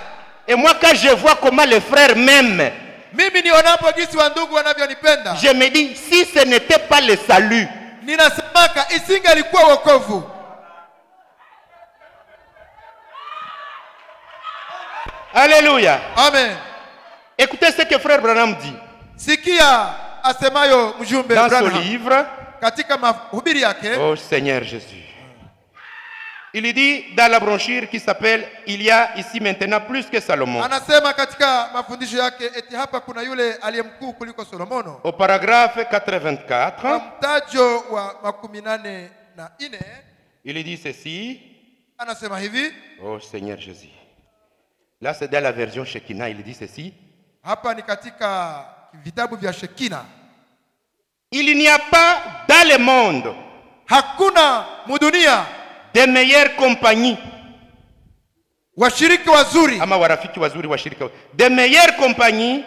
Et moi, quand je vois comment les frères m'aiment, Mimi nionapo jinsi wandugu wanavyonipenda, je me dis, si ce n'était pas le salut, ninasemaka isingelikuwa wokovu. Alléluia. Amen. Écoutez ce que frère Branham dit Sikia asemayo mjumbe dans son Branham livre. katika mahubiri yake. Oh Seigneur Jésus. Il dit dans la brochure qui s'appelle Il y a ici maintenant plus que Salomon. Anasema katika mafundisho yake eti hapa kuna yule aliyemkuu kuliko Solomono. Au paragraphe 84, Mtajo wa 84 il dit ceci. anasema hivi. Oh Seigneur Jésus. Là c'est dans la version Shekinah, il dit ceci. Hapa ni katika vitabu vya Shekina. Il n'y a pas dans le monde Hakuna mudunia de meilleures compagnies. washiriki wazuri, Ama warafiki wazuri washirika. De meilleures compagnies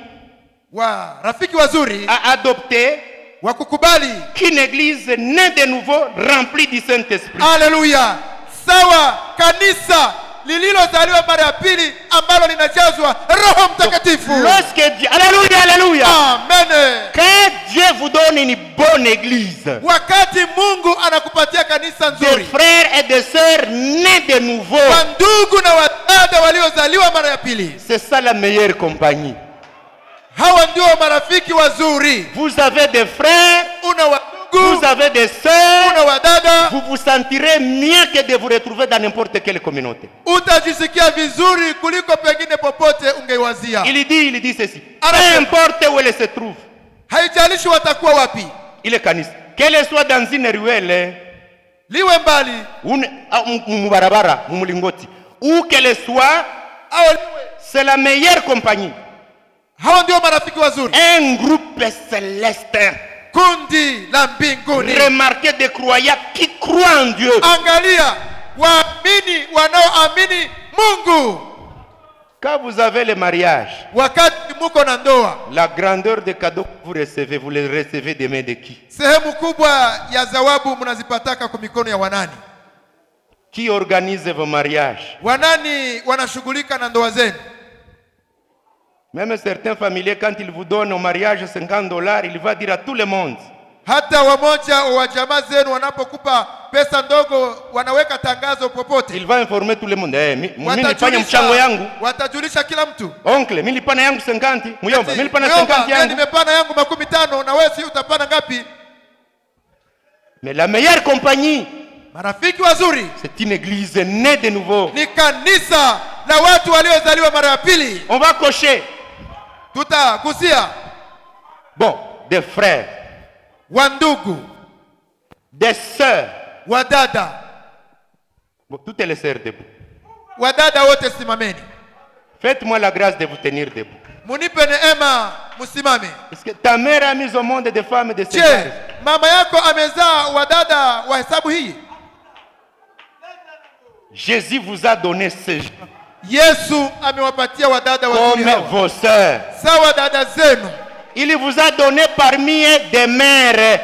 wa rafiki wazuri à adopter wa kukubali. qu'une église née de nouveau remplie du Saint-Esprit. Haleluya. Sawa kanisa lililozaliwa mara ya pili ambalo linajazwa Roho Mtakatifu. Lorsque Dieu, alléluia, alléluia. Amen. Quand Dieu vous donne une bonne église, wakati Mungu anakupatia kanisa des nzuri, frères et des sœurs nés de nouveau, wa ndugu na wadada waliozaliwa mara ya pili, c'est ça la meilleure compagnie. hawa ndio marafiki wazuri. Vous avez des frères, Una vous wadugu, avez des sœurs, una wadada, vous vous sentirez mieux que de vous retrouver dans n'importe quelle communauté. utajisikia vizuri kuliko pengine popote ungeiwazia. Il dit ceci, peu importe où elle se trouve, Haijalishi watakuwa wapi, il est caniste, qu'elle soit dans une ruelle, liwe mbali mubarabara, mumulingoti, où qu'elle soit, au liwe, c'est la meilleure compagnie. hawa ndio marafiki wazuri. Un groupe céleste. Kundi la mbinguni. Remarquez des croyants qui croient en Dieu. Angalia waamini wanaoamini Mungu. Quand vous avez le mariage, Wakati muko na ndoa, la grandeur des cadeaux que vous les recevez des mains de qui? sehemu kubwa ya zawabu mnazipataka kwa mikono ya wanani? Qui organise vos mariages? Wanani wanashughulika na ndoa zenu? Même certains familiers, quand ils vous donnent au mariage $50, il va dire à tout le monde. Hata wamoja wa jamaa zenu wanapokupa pesa ndogo wanaweka tangazo popote. Il va informer tout le monde. Mimi nilifanya mchango yangu. Watajulisha kila mtu. Oncle, mimi nilipana yangu 50. Muyomba, mimi nilipana Muyomba, 50 yangu. nimepana yangu 50 na wewe si utapana ngapi? Mais la meilleure compagnie, Marafiki wazuri c'est une église née de nouveau. ni kanisa la watu waliozaliwa mara ya pili. On va cocher. Tutagusia Bon, des frères, wa ndugu, des sœurs. wadada. Bon, toutes les sœurs debout. Wadada wote simameni. Faites-moi la grâce de vous tenir debout. Munipe neema musimame. Parce que ta mère a mis au monde des femmes de ce Je, genre. mama yako amezaa wadada wa hesabu hii? Jésus vous a donné ces gens Yesu amewapatia wadada wazuri comme hawa. vos sœurs. Sawa dada zenu. Il vous a donné parmi eux des mères,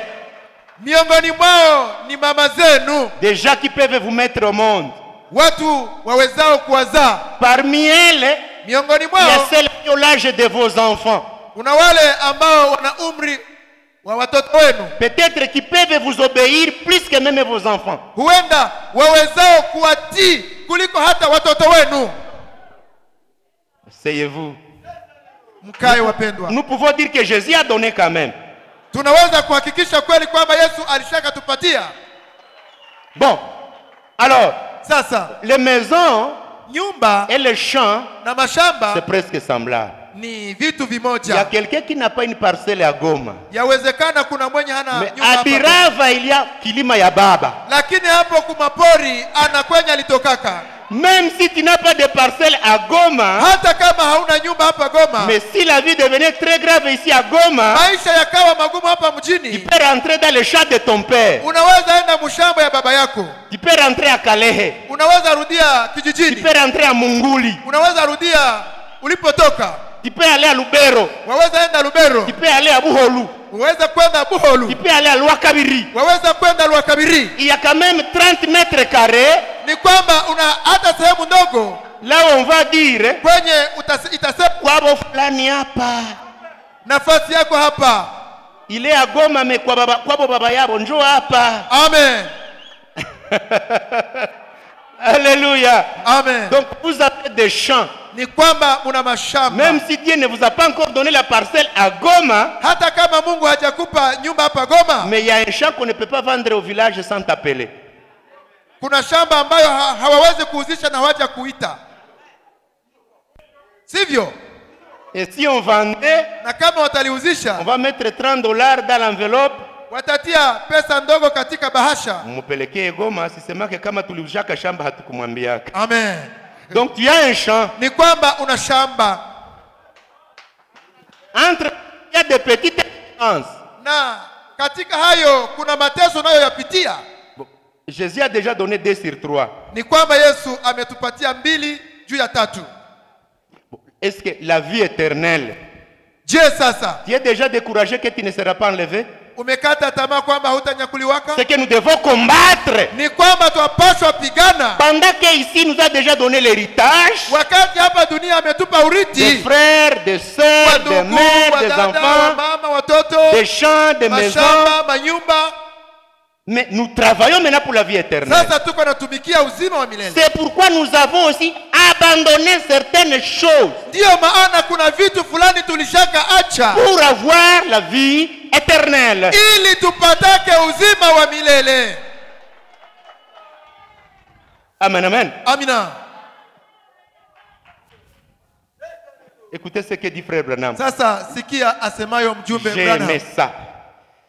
Miongoni mwao ni mama zenu, des gens qui peuvent vous mettre au monde. watu wawezao kuwazaa. Parmi elles, Miongoni il y a mwao celles qui ont l'âge de vos enfants. kuna wale ambao wana umri wa watoto wenu. Peut-être qui peuvent vous obéir plus que même vos enfants. Huenda wawezao kuwatii kuliko hata watoto wenu. Asseyez-vous. Mkae wapendwa. Nous pouvons dire que Jésus a donné quand même. Tunaweza kuhakikisha kweli kwamba Yesu alishakatupatia. Bon, alors, Sasa les maisons nyumba et les champs, na mashamba c'est presque semblable. ni vitu Il y a vimoja. quelqu'un qui n'a pas une parcelle à Goma. Yawezekana kuna mwenye hana Mais nyumba à hapa, Birava, il y a Kilima ya Baba. lakini hapo kumapori ana kwenye alitokaka. Même si tu n'as pas de parcelle à Goma, Hata kama hauna nyumba hapa Goma, mais si la vie devenait très grave ici à Goma, maisha yakawa magumu hapa tu mjini, peux rentrer dans le champ de ton père. unaweza enda mshamba ya baba yako, Tu peux rentrer à Kalehe. unaweza rudia Tu kijijini, peux rentrer à Munguli. unaweza rudia ulipotoka, Tu peux aller à Lubero. waweza enda Lubero, Tu peux aller à Buholu. waweza kwenda Tu Buholu, peux aller à Lwakabiri. waweza kwenda Lwakabiri. Il y a quand même 30 mètres carrés. Ni kwamba una hata sehemu ndogo Là où on va dire, kwenye itasema Kwabo fulani hapa. nafasi yako hapa. Il est à Goma, mais Kwabo baba yabo njoo hapa. Amen. Alléluia. Amen. Donc vous avez des champs. Ni kwamba una mashamba. Même si Dieu ne vous a pas encore donné la parcelle à Goma, Hata kama Mungu hajakupa nyumba hapa Goma, mais il y a un champ qu'on ne peut pas vendre au village sans t'appeler. kuna shamba ambayo hawawezi kuuzisha na hawaja kuita. Sivyo? Et si on vendait, Na kama wataliuzisha, on va mettre $30 dans l'enveloppe. watatia pesa ndogo katika bahasha. Mupelekee Goma, sisemake kama tuliuzishaka shamba hatukumwambiaka. Amen. Donc tu as un champ. Ni kwamba una shamba. Entre, il y a des petites différences. Na katika hayo kuna mateso nayo yapitia. Bon, Jésus a déjà donné 2 sur 3. Ni kwamba Yesu ametupatia 2 juu ya 3. Bon, est-ce que la vie éternelle, Je, sasa Tu es déjà découragé que tu ne seras pas enlevé? umekata tamaa kwamba hutanyakuliwaka? C'est que nous devons combattre. Ni kwamba twapaswa pigana. Pendant qu'ici nous a déjà donné l'héritage, Wakati hapa dunia ametupa des urithi, frères, des sœurs, des wandugu, mères, des wadada, enfants, mama, watoto, des champs, des maisons. mashamba, manyumba. Mais nous travaillons maintenant pour la vie éternelle. Sasa tuko natumikia uzima wa milele. C'est pourquoi nous avons aussi abandonné certaines choses Ndiyo maana kuna vitu fulani tulishaka acha pour avoir la vie éternelle. ili tupatake uzima wa milele. Amen, amen. Amina. Écoutez ce que dit frère Branham. Sasa sikia asemayo mjumbe J'ai Branham. aimé ça.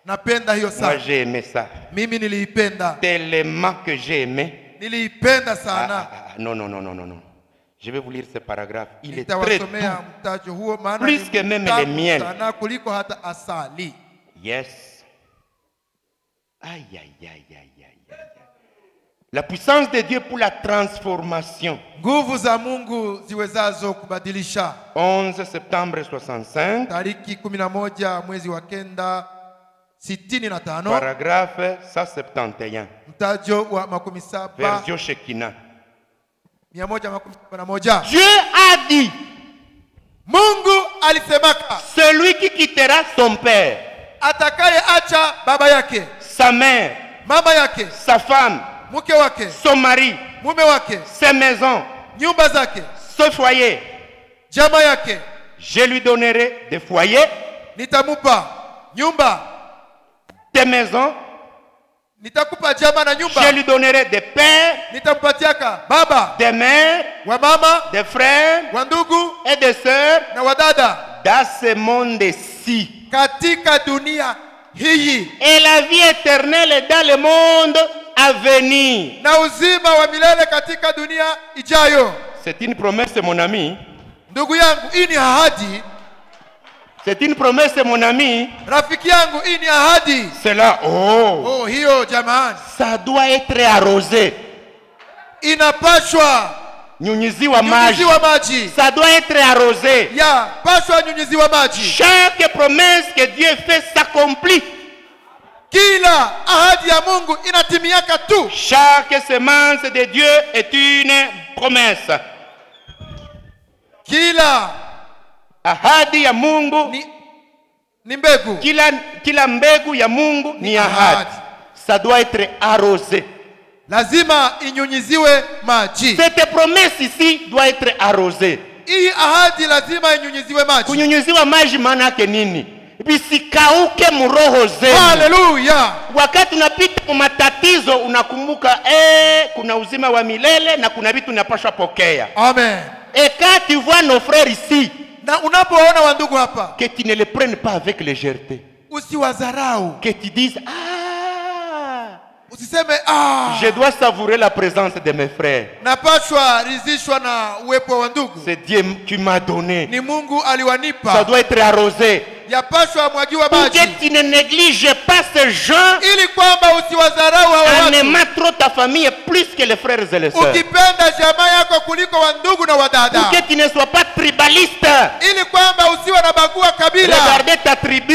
Napenda hiyo Moi, sana. j'ai aimé ça. Mimi niliipenda. Tellement que j'ai aimé. Niliipenda Ah, sana. non, non, non, non, non, non. Je vais vous lire ce paragraphe. Il est très doux. Nitawasomea mtajo huo maana Plus ni que même mtamu les miels. sana kuliko hata asali. Yes. Aïe, aïe, aïe, aïe, aïe, aïe. La puissance de Dieu pour la transformation. Nguvu za Mungu ziwezazo kubadilisha. 11 septembre 65. Tariki 11 mwezi wa kenda 65. Paragraphe 171. Mtajo wa 17 Version Shekinah. 171. Dieu a dit, Mungu alisemaka, celui qui quittera son père, atakaye acha baba yake, sa mère, mama yake, sa femme, mke wake, son mari, mume wake, ses maisons, nyumba zake, ce foyer, jamaa yake, je lui donnerai des foyers, nitamupa nyumba, des maisons, nitakupa jamaa na je nyumba, lui donnerai des pères, nitampatiaka baba, des mères, wa mama, des frères wa ndugu et des sœurs na wadada dans ce monde-ci. katika dunia hii, Et la vie éternelle est dans le monde à venir. na uzima wa milele katika dunia ijayo. C'est une promesse, mon ami. Ndugu yangu, hii ni ahadi. C'est une promesse, mon ami. Rafiki yangu, hii ni ahadi. C'est là, oh, Oh, hiyo jamani, ça doit être arrosé. inapashwa Nyunyiziwa maji. nyunyiziwa maji, Ça doit être arrosé. ya pashwa nyunyiziwa maji. Chaque promesse que Dieu fait s'accomplit. Kila ahadi ya Mungu inatimiaka tu. Chaque semence de Dieu est une promesse. Kila Ahadi ya Mungu, ni mbegu. kila mbegu ya Mungu ni ahadi. Ça doit être arrosé. Lazima inyunyiziwe maji. Cette promesse ici doit être arrosée. Hii ahadi lazima inyunyiziwe maji. Kunyunyiziwa maji maana yake nini? Visikauke muroho zenu. Haleluya. Wakati unapita kwa matatizo unakumbuka kuna uzima wa milele na kuna vitu unapaswa pokea. Amen. Et quand tu vois nos frères ici, Na unapoona wandugu hapa, que tu ne les prennes pas avec légèreté. usiwadharau. Que tu dises, Usiseme je dois savourer la présence de mes frères. napashwa rizishwa na uwepo wa wandugu. C'est Dieu qui m'a donné. Ni Mungu Ça aliwanipa. doit être arrosé. Yapashwa mwagiwa Pour maji. que tu ne négliges pas ces gens. Ili kwamba usiwadharau hawa En watu. aimant trop ta famille plus que les frères et les sœurs. Ukipenda jamaa yako kuliko wandugu na wadada. Pour que tu ne sois pas tribaliste. Ili kwamba usiwe na bagua kabila. Regardez ta tribu,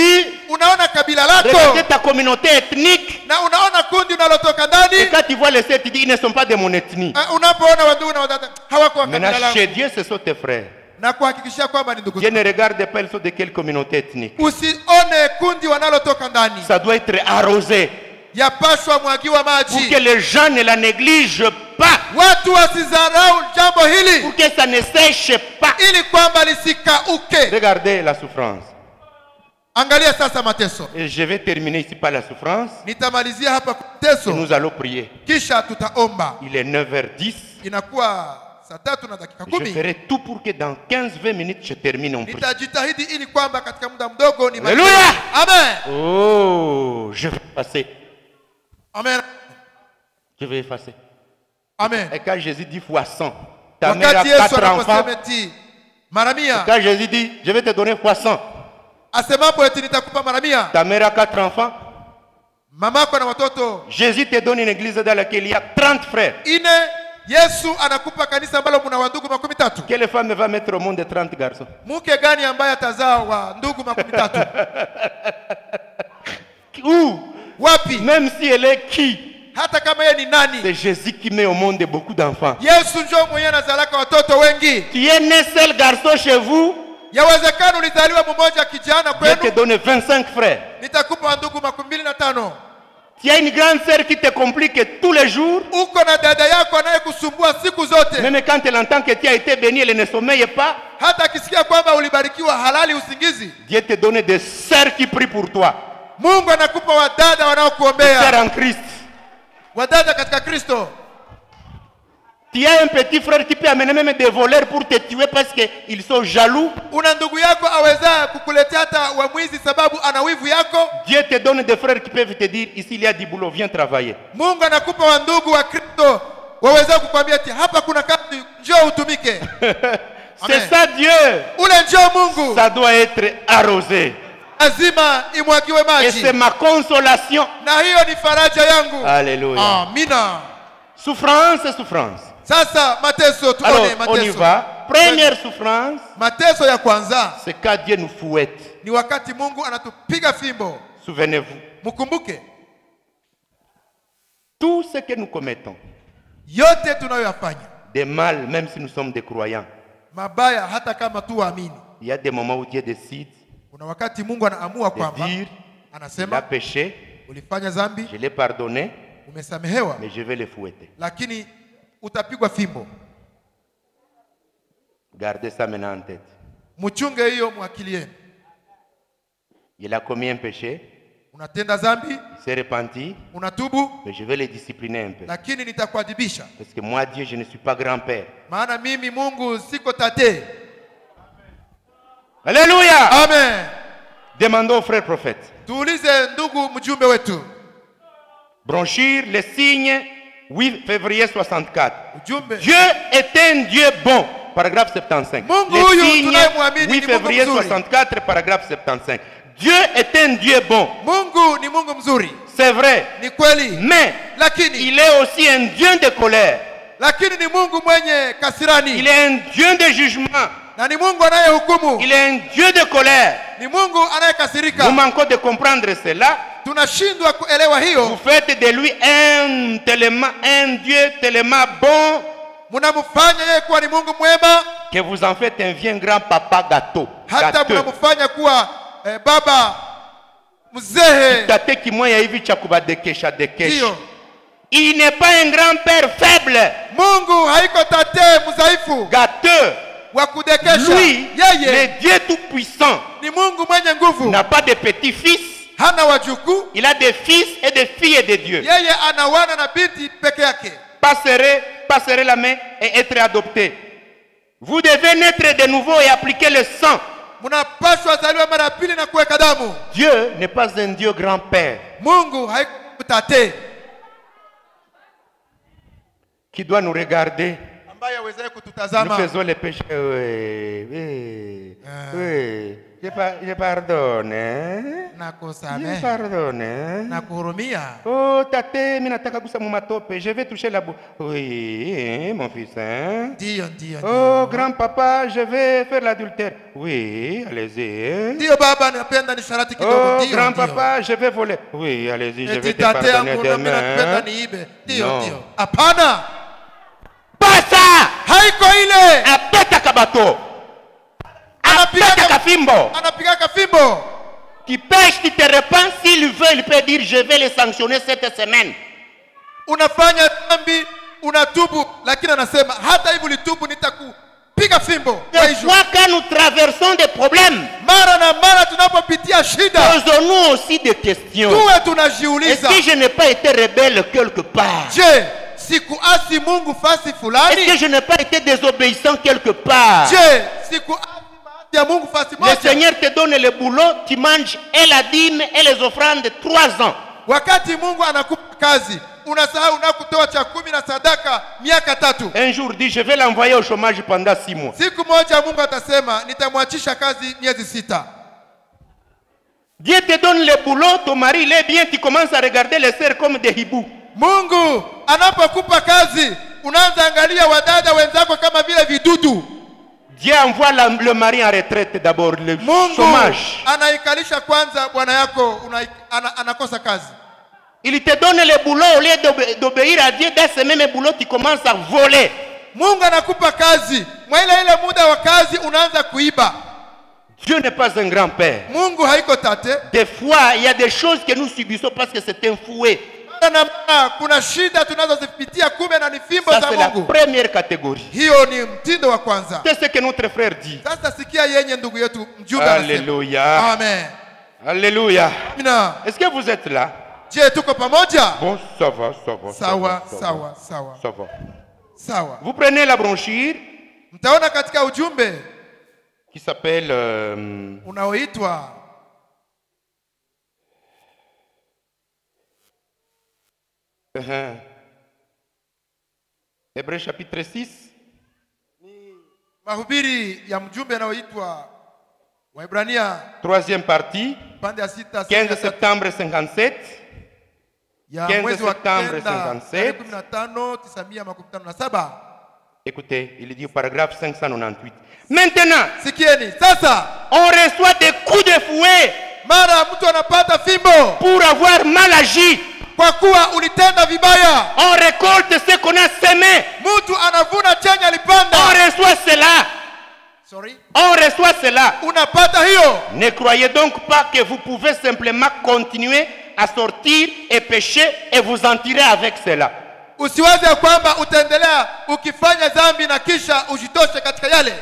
Unaona kabila lako regardez ta communauté ethnique. na unaona kundi unalotoka Et ndani. quand tu vois les sœurs, tu dis, ils ne sont pas de mon ethnie. Unapoona wandugu na wadada hawako wa kabila Maintenant, chez langu. Dieu, ce sont tes frères. Na kuhakikishia kwamba ni ndugu. Dieu ne regarde pas, ils sont de quelle communauté ethnique. Usione kundi wanalotoka ndani. Ça doit être arrosé. Yapashwa mwagiwa Pour que maji. les gens ne la négligent pas. Watu wasidharau jambo hili. Pour que ça ne sèche pas. Ili kwamba lisikauke. Regardez la souffrance. Angalia sasa mateso. Et je vais terminer ici par la souffrance. Nitamalizia hapa Et mateso. nous allons prier. Kisha tutaomba. Il est 9h10. Inakuwa saa 3 na dakika Je 10. ferai tout pour que dans 15-20 minutes, je termine en prière. Nitajitahidi ili kwamba katika muda mdogo ni Haleluya! Amen. Oh, je vais effacer. Amen. Je vais effacer. Amen. Et quand Jésus dit fois 100, ta mère a Wakati Yesu 4 enfants. anaposema eti mara mia, Quand Jésus dit, je vais te donner fois 100, asemapo eti nitakupa mara mia, ta mère a 4 enfants. mamako na watoto Jésus te donne une église dans laquelle il y a 30 frères. ine Yesu anakupa kanisa ambalo mna wandugu 13. Quelle femme va mettre au monde 30 garçons? Mke gani ambaye atazaa wa ndugu 13? Où? Wapi? Même si elle est qui? Hata kama yeye ni nani? C'est Jésus qui met au monde beaucoup d'enfants. Yesu njoo mwenyewe anazalaka watoto wengi. Tu es né seul garçon chez vous, Yawezekana ulizaliwa mmoja kijana Dieu te kwenu, donne 25 frères. nitakupa wandugu 25. Tu as une grande sœur qui te complique tous les jours. Uko na dada yako anayekusumbua siku zote. Même quand elle entend que tu as été béni, elle ne sommeille pas. Hata akisikia kwamba ulibarikiwa halali usingizi. Dieu te donne des sœurs qui prient pour toi. Mungu anakupa wadada Des wanaokuombea. sœurs en Christ. Wadada katika Kristo. Tu as un petit frère qui peut amener même des voleurs pour te tuer parce qu'ils sont jaloux. Una ndugu yako aweza kukuletea hata wamwizi sababu ana wivu yako. Dieu te donne des frères qui peuvent te dire, ici il y a du boulot, viens travailler. Mungu anakupa wandugu wa Kristo waweza kukwambia ati hapa kuna kazi, njoo utumike. C'est ça Dieu. Ule njoo Mungu Ça doit être arrosé. lazima imwagiwe Et maji. c'est ma consolation. Na hiyo ni faraja yangu. Alléluia. Amina. Souffrance, souffrance. Sasa mateso, Alors, tuone on y mateso. va. Première souffrance, Mateso ya kwanza c'est quand Dieu nous fouette. ni wakati Mungu anatupiga fimbo. Souvenez-vous. Mkumbuke Tout ce que nous commettons, yote tunayoyafanya des mal, même si nous sommes des croyants, mabaya, hata kama tu waamini, il y a des moments où Dieu décide kuna wakati Mungu anaamua de kwamba dire, il a anasema péché, ulifanya dhambi, je l'ai pardonné, umesamehewa, mais je vais le fouetter. lakini utapigwa fimbo. Gardez ça maintenant en tête. Mchunge hiyo mwakili yenu. Il a commis un péché, Unatenda dhambi, il s'est repenti, unatubu, mais je vais le discipliner un peu. lakini nitakuadhibisha, Parce que moi, Dieu, je ne suis pas grand-père. maana mimi Mungu siko tate. Alléluia! Amen. Demandons au frère prophète. Tuulize ndugu mjumbe wetu. Brochure, les signes, 8 février 64. Ujumbe. Dieu est un Dieu bon. Paragraphe 75. Mungu Les huyu signes, tunayemwamini ni 8 Mungu février mzuri. 64, paragraphe 75. Dieu est un Dieu bon. Mungu ni Mungu mzuri. C'est vrai. Ni kweli. Mais Lakini il est aussi un Dieu de colère. lakini ni Mungu mwenye kasirani. Il est un Dieu de jugement. Na ni Mungu anayehukumu. Il est un Dieu de colère. Ni Mungu anayekasirika. Nous manquons de comprendre cela. Tunashindwa kuelewa Vous hiyo. faites de lui un Dieu tellement bon Mnamfanya yeye kuwa ni Mungu mwema, que vous en faites un bien grand papa gâteau. hata Gâteux. mnamfanya kuwa baba mzehe. Tate kimoya hivi cha kubadekesha dekesha. Ndio. Il n'est pas un grand-père faible, Mungu haiko tate mzaifu gâteux. wa kudekesha. Lui, Yeye le Dieu tout-puissant, ni Mungu mwenye nguvu. n'a pas de petits-fils. Hana wajukuu. Il a des fils et des filles de Dieu. Yeye ana wana na binti peke yake. Passerez la main et être adopté. Vous devez naître de nouveau et appliquer le sang. Mnapaswa zaliwa mara pili na kuweka damu. Dieu n'est pas un Dieu grand-père Mungu haiko tate qui doit nous regarder. ambaye awezaye Nous kututazama. faisons les péchés. Oui, oui. Je pardonne. Je Nakusamehe pardonne. na kuhurumia. Oh, tate, mimi nataka gusa mumatope. Je vais toucher la boue. Oui, mon fils. Hein? Ndio, ndio, Oh, ndio. grand-papa, je vais faire l'adultère. Oui, allez-y. Ndio baba, napenda ni sharati kidogo. Oh, Ndio, ndio. grand-papa, je vais voler. Oui, allez-y, je vais Eti te tate pardonner yangu na mimi napenda demain. niibe. Ndio, Non. ndio. Hapana, Pas ça! haiko ile. Apeta kabato. Anapiga Apeta kafimbo. anapiga kafimbo. Tu pêches, tu te repens. S'il veut, il peut dire je vais les sanctionner cette semaine. Unafanya dhambi, unatubu, lakini anasema hata hivi ulitubu nitakupiga fimbo. Kwa Des hiyo fois, quand nous traversons des problèmes, mara na mara tunapopitia shida, posons-nous aussi des questions. tuwe Est-ce tunajiuliza, que je n'ai pas été rebelle quelque part? je sikuasi Mungu fasi Est-ce que fulani? je n'ai pas été désobéissant quelque part? Je sikuasi maasi ya Mungu fasi Le moja? Seigneur te donne le boulot, tu manges et la dîme et les offrandes 3 ans. Wakati Mungu anakupa kazi, unasahau na kutoa cha 10 na sadaka miaka 3. Un jour, dit, je vais l'envoyer au chômage pendant 6 mois. Siku moja Mungu atasema nitamwachisha kazi miezi 6. Dieu te donne le boulot, ton mari il est bien, tu commences à regarder les sœurs comme des hiboux. Mungu anapokupa kazi, unaanza angalia wadada wenzako kama vile vidudu. Dieu envoie le mari en retraite d'abord, le chômage. Anaikalisha kwanza bwana yako anakosa kazi. Il te donne le boulot, au lieu d'obéir à Dieu, dans ce même boulot, tu commences à voler. Mungu anakupa kazi, mwa ile muda wa kazi unaanza kuiba. Dieu n'est pas un grand-père. Mungu haiko tate. Des fois, il y a des choses que nous subissons parce que c'est un fouet. Kuna shida tunazozipitia kumbe na ni fimbo za Mungu. C'est la première catégorie. Hiyo ni mtindo wa kwanza. C'est ce que notre frère dit. Sasa sikia yenye ndugu yetu mjumbe anasema. Alléluia. Amen. Alléluia. Amina. Est-ce que vous êtes là? Je tuko pamoja? Bon, ça va, ça va. Sawa. Ça va. Sawa. Vous prenez la brochure. Mtaona katika ujumbe qui s'appelle unaoitwa Hébreux chapitre 6. Ni mahubiri ya mjumbe unaoitwa Waebrania 3e partie. pande ya 6 15 septembre 57. ya 15 mwezi wa septembre 15 57. 1957. Écoutez, il dit au paragraphe 598. Maintenant, sikieni sasa, on reçoit des coups de fouet mara mtu anapata fimbo pour avoir mal agi. kwa kuwa ulitenda vibaya. On récolte ce qu'on a semé. Mtu anavuna chenye alipanda. On reçoit cela. On reçoit cela. Unapata hiyo. Ne croyez donc pas que vous pouvez simplement continuer à sortir et pécher et vous en tirer avec cela. Usiwaze kwamba utaendelea ukifanya dhambi na kisha ujitoshe katika yale.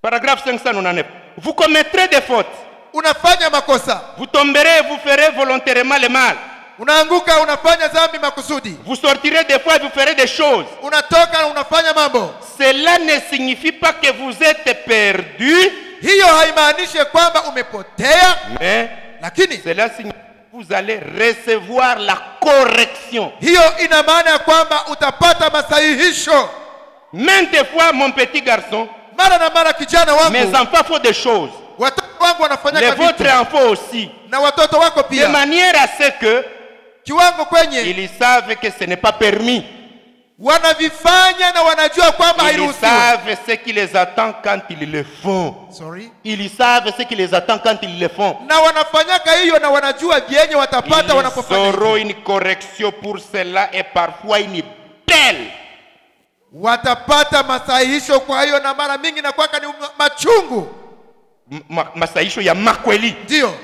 Paragraphe 599. Vous commettrez des fautes. Unafanya makosa. Vous tomberez et vous ferez volontairement le mal. Unaanguka unafanya dhambi makusudi. Vous sortirez des fois et vous ferez des choses. Unatoka unafanya mambo. Cela ne signifie pas que vous êtes perdu. Hiyo haimaanishi kwamba umepotea. Mais lakini cela signifie que vous allez recevoir la correction. Hiyo ina maana kwamba utapata masahihisho. Maintes fois mon petit garçon, mara na mara kijana wangu, mes enfants font des choses. Watoto wangu wanafanya les vôtres enfants aussi. Na watoto wako pia. De manière à ce que kiwango kwenye ils savent que ce n'est pas permis. Wanavifanya na wanajua kwamba hairuhusiwi. Ils savent ce qui les attend quand ils le font. Ils savent ce qui les attend quand ils le font. Na wanafanyaka hiyo na wanajua vyenye watapata wanapofanya. Ils auront une correction pour cela et parfois une belle. Watapata masahihisho kwa hiyo na mara mingi na kwaka ni machungu. Masahihisho ya makweli. Ndio.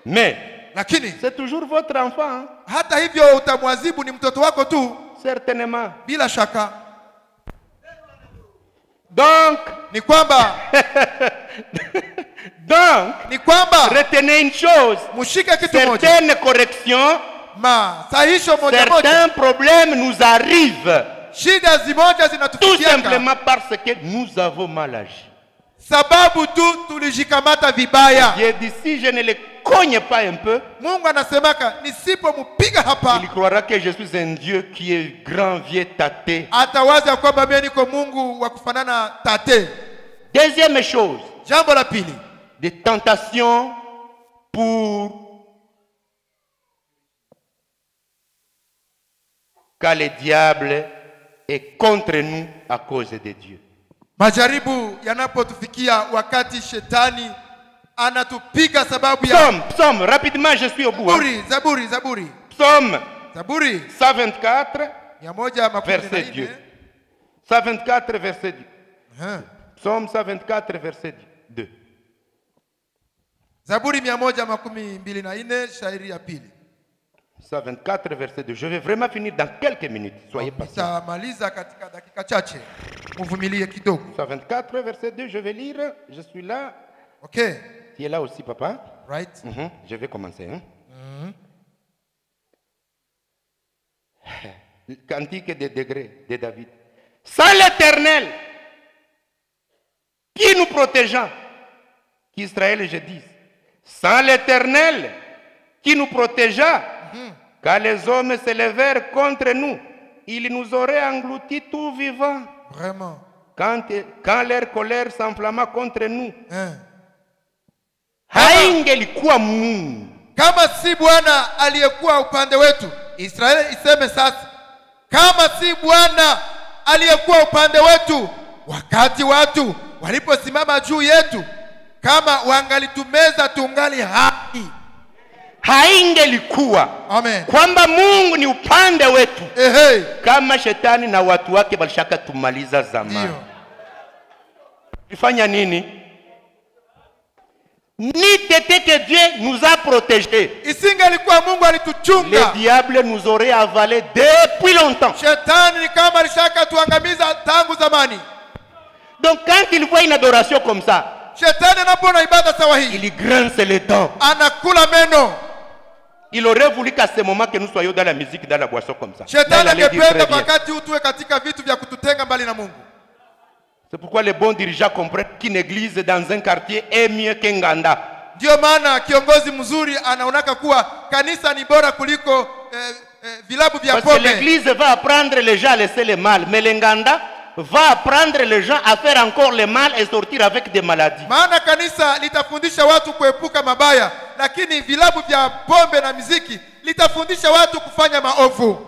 Mais lakini c'est toujours votre enfant. Hata hivyo utamwazibu ni mtoto wako tu. Certainement. Bila shaka. Donc ni kwamba ni kwamba retenez une chose. Mushike kitu moja. Certaines corrections, masahihisho moja moja. Certains problèmes nous arrivent. Shida zimoja zinatufikia. Tout simplement parce que nous avons mal agi. Sababu tu tulijikamata vibaya. Dieu dit si je ne le cogne pas un peu, Mungu anasemaka nisipomupiga hapa, il croira que je suis un Dieu qui est grand, vieux, tâté. Atawaza kwamba mimi niko Mungu wa kufanana tate. Deuxième chose, jambo la pili, des tentations pour quand le diable est contre nous à cause de Dieu. Majaribu yanapotufikia wakati shetani anatupiga sababu ya Psaume, rapidement je suis au bout. Zaburi. Psaume 124 verset 2. 124 verset 2. Psaume 124 verset 2. Zaburi 124 shairi ya pili. 124 verset 2. Je vais vraiment finir dans quelques minutes. Soyez patient. Tamaliza katika dakika chache. Muvumilie kidogo. 124 verset 2, je vais lire. Je suis là. OK. Tu es là aussi, papa? Right. Je vais commencer. Cantique des degrés de David. Sans l'Éternel, qui nous protégeant, qu'Israël je dise, sans l'Éternel, qui nous protégea, quand les hommes se levèrent contre nous, ils nous auraient engloutis tout vivants. Vraiment. Quand leur colère s'enflamma contre nous, haingelikuwa Mungu. Kama si Bwana aliyekuwa upande wetu, Israeli iseme sasa, kama si Bwana aliyekuwa upande wetu wakati watu waliposimama juu yetu, kama wangalitumeza tungali hai. Haingelikuwa Amen. kwamba Mungu ni upande wetu kama shetani na watu wake balishaka tumaliza zamani. Ifanya nini? Ni tete que Dieu nous a protégés. Isingelikuwa Mungu alituchunga, le diable nous aurait avalé depuis longtemps. Shetani ni kama alishaka tuangamiza tangu zamani. Donc quand il voit une adoration comme ça, Shetani anapoona ibada sawa hii, il grince les dents. Anakula meno. Il aurait voulu qu'à ce moment que nous soyons dans la musique, dans la boisson comme ça. Shetani angependa wakati utuwe katika vitu vya kututenga mbali na Mungu. C'est pourquoi les bons dirigeants comprennent qu'une église dans un quartier est mieux qu'un nganda. Ndio maana kiongozi mzuri anaonaka kuwa kanisa ni bora kuliko vilabu vya pombe. Parce que l'église va apprendre les gens à laisser le mal, mais le nganda va apprendre les gens à faire encore le mal et sortir avec des maladies. Maana kanisa litafundisha watu kuepuka mabaya, lakini vilabu vya pombe na muziki litafundisha watu kufanya maovu.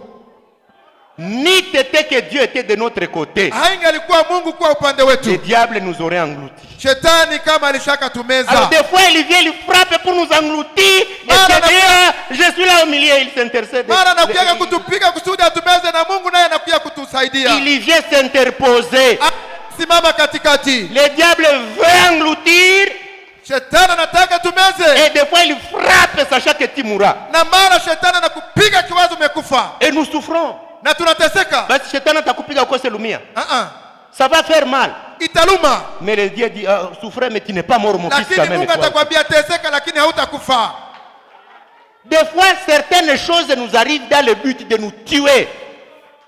Ni t'était que Dieu était de notre côté, haingalikuwa Mungu kwa upande wetu, le diable nous aurait engloutis. Shetani kama alishaka tumeza. Alors des fois il vient, il frappe pour nous engloutir, et je suis là au milieu, il s'intercède. Mara anakuja kutupiga kusudi atumeze, na Mungu naye anakuja kutusaidia. Il vient s'interposer. Simama katikati. Le diable veut engloutir, Shetani anataka tumeze, et des fois il frappe sachant que tu mourras. na mara Shetani anakupiga kiwazo umekufa, et nous souffrons. na tunateseka. Basi Shetani atakupiga kwa selumia. Ça va faire mal. Italuma. Mais le Dieu dit souffre mais tu n'es pas mort mon fils quand même. Mungu atakwambia teseka lakini hautakufa. Des fois certaines choses nous arrivent dans le but de nous tuer.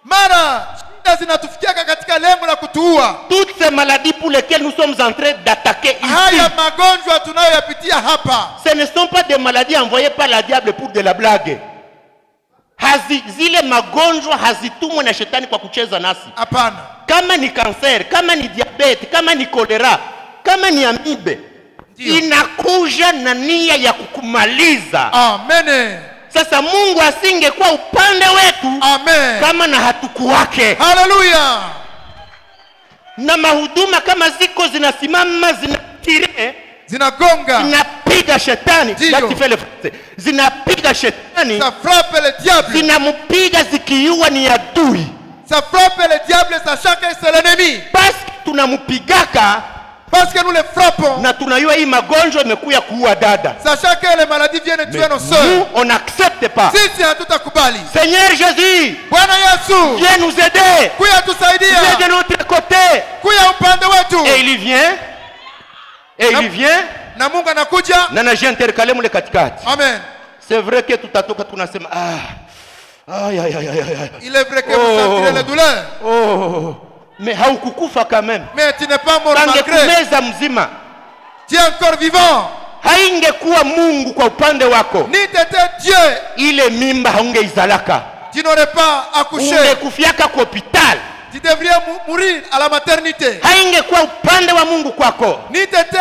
Mara shida zinatufikia katika lengo la kutuua. Toutes ces maladies pour lesquelles nous sommes en train d'attaquer ici, haya magonjwa tunayoyapitia hapa, ce ne sont pas des maladies envoyées par la diable pour de la blague. Zile magonjwa hazitumwe na shetani kwa kucheza nasi. Hapana. Kama ni cancer, kama ni diabete, kama ni kolera, kama ni amibe, inakuja na nia ya kukumaliza. Amen. Sasa Mungu asingekuwa upande wetu, amen, kama na hatukuwake. Haleluya. Na mahuduma kama ziko zinasimama zinatire, zinagonga, zinapiga shetani, zinapiga shetani, ça frappe le diable, zinamupiga zikiua ni adui. Ça frappe le diable sachant que c'est l'ennemi. Parce que tunamupigaka, parce que nous le frappons, na tunayua hii magonjwa imekuja kuua dada, sachant que les maladies viennent tuer nos sœurs. Nous on n'accepte pas. Sisi hatutakubali. Seigneur Jésus, Bwana Yesu, viens nous aider. Kuya tusaidia. Viens de notre côté. Kuya upande wetu. Et il vient. Et il vient. Na Mungu anakuja. Na naje intercalé mule katikati. Amen. C'est vrai que tutatoka tunasema aïe. Il est vrai que vous sentirez la douleur. Oh. Mais haukukufa quand même. Mais tu n'es pas mort malgré. Kumeza mzima. Tu es encore vivant. Haingekuwa Mungu kwa upande wako, ni tete Dieu, ile mimba haungeizalaka. Tu n'aurais pas accouché. Ungekufiaka kwa hospitali. Tu devrais mourir à la maternité. Haingekuwa upande wa Mungu kwako. Ni tete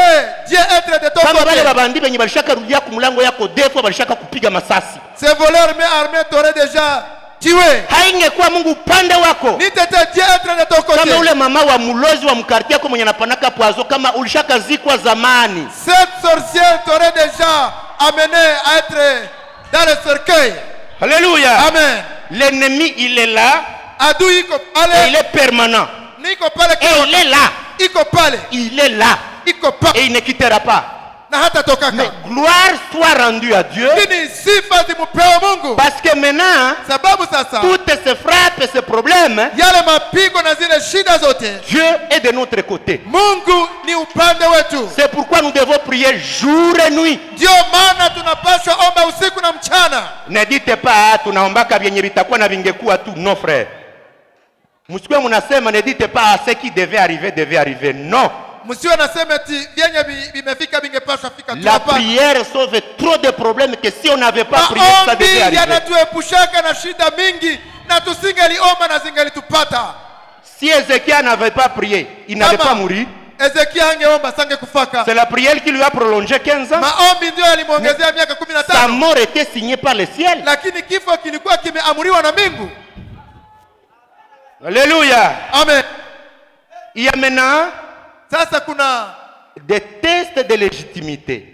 Dieu être de ton côté. Kama wale babandi benye balishaka rudia ku mlango yako defo balishaka kupiga masasi. Ces voleurs mais armés t'auraient déjà tué. Haingekuwa Mungu upande wako. Ni tete Dieu être de ton côté. Kama ule mama wa mulozi wa mkartie yako mwenye anapanaka poazo, kama ulishaka zikwa zamani. Cette sorcière t'aurait déjà amené à être dans le cercueil. Alléluia. Amen. L'ennemi il est là. Adui et il est permanent. Et il est là. Il est là. Et il ne quittera pas. Mais gloire soit rendue à Dieu. Parce que maintenant, toutes ces frappes et ces problèmes, Dieu est de notre côté. C'est pourquoi nous devons prier jour et nuit. Ne dites pas tunaombaka vyenye vitakuwa na vingekuwa tu. Non frère. Msikwe munasema ne dites pas ce qui devait arriver. Non. La prière sauve trop de problèmes que si on n'avait pas prié, ça devait arriver. Si Ézéchiel n'avait pas prié, il n'allait pas mourir. C'est la prière qui lui a prolongé 15 ans. Sa mort était signée par le ciel. Alléluia. Amen. Il y a maintenant Sasa kuna des tests de légitimité.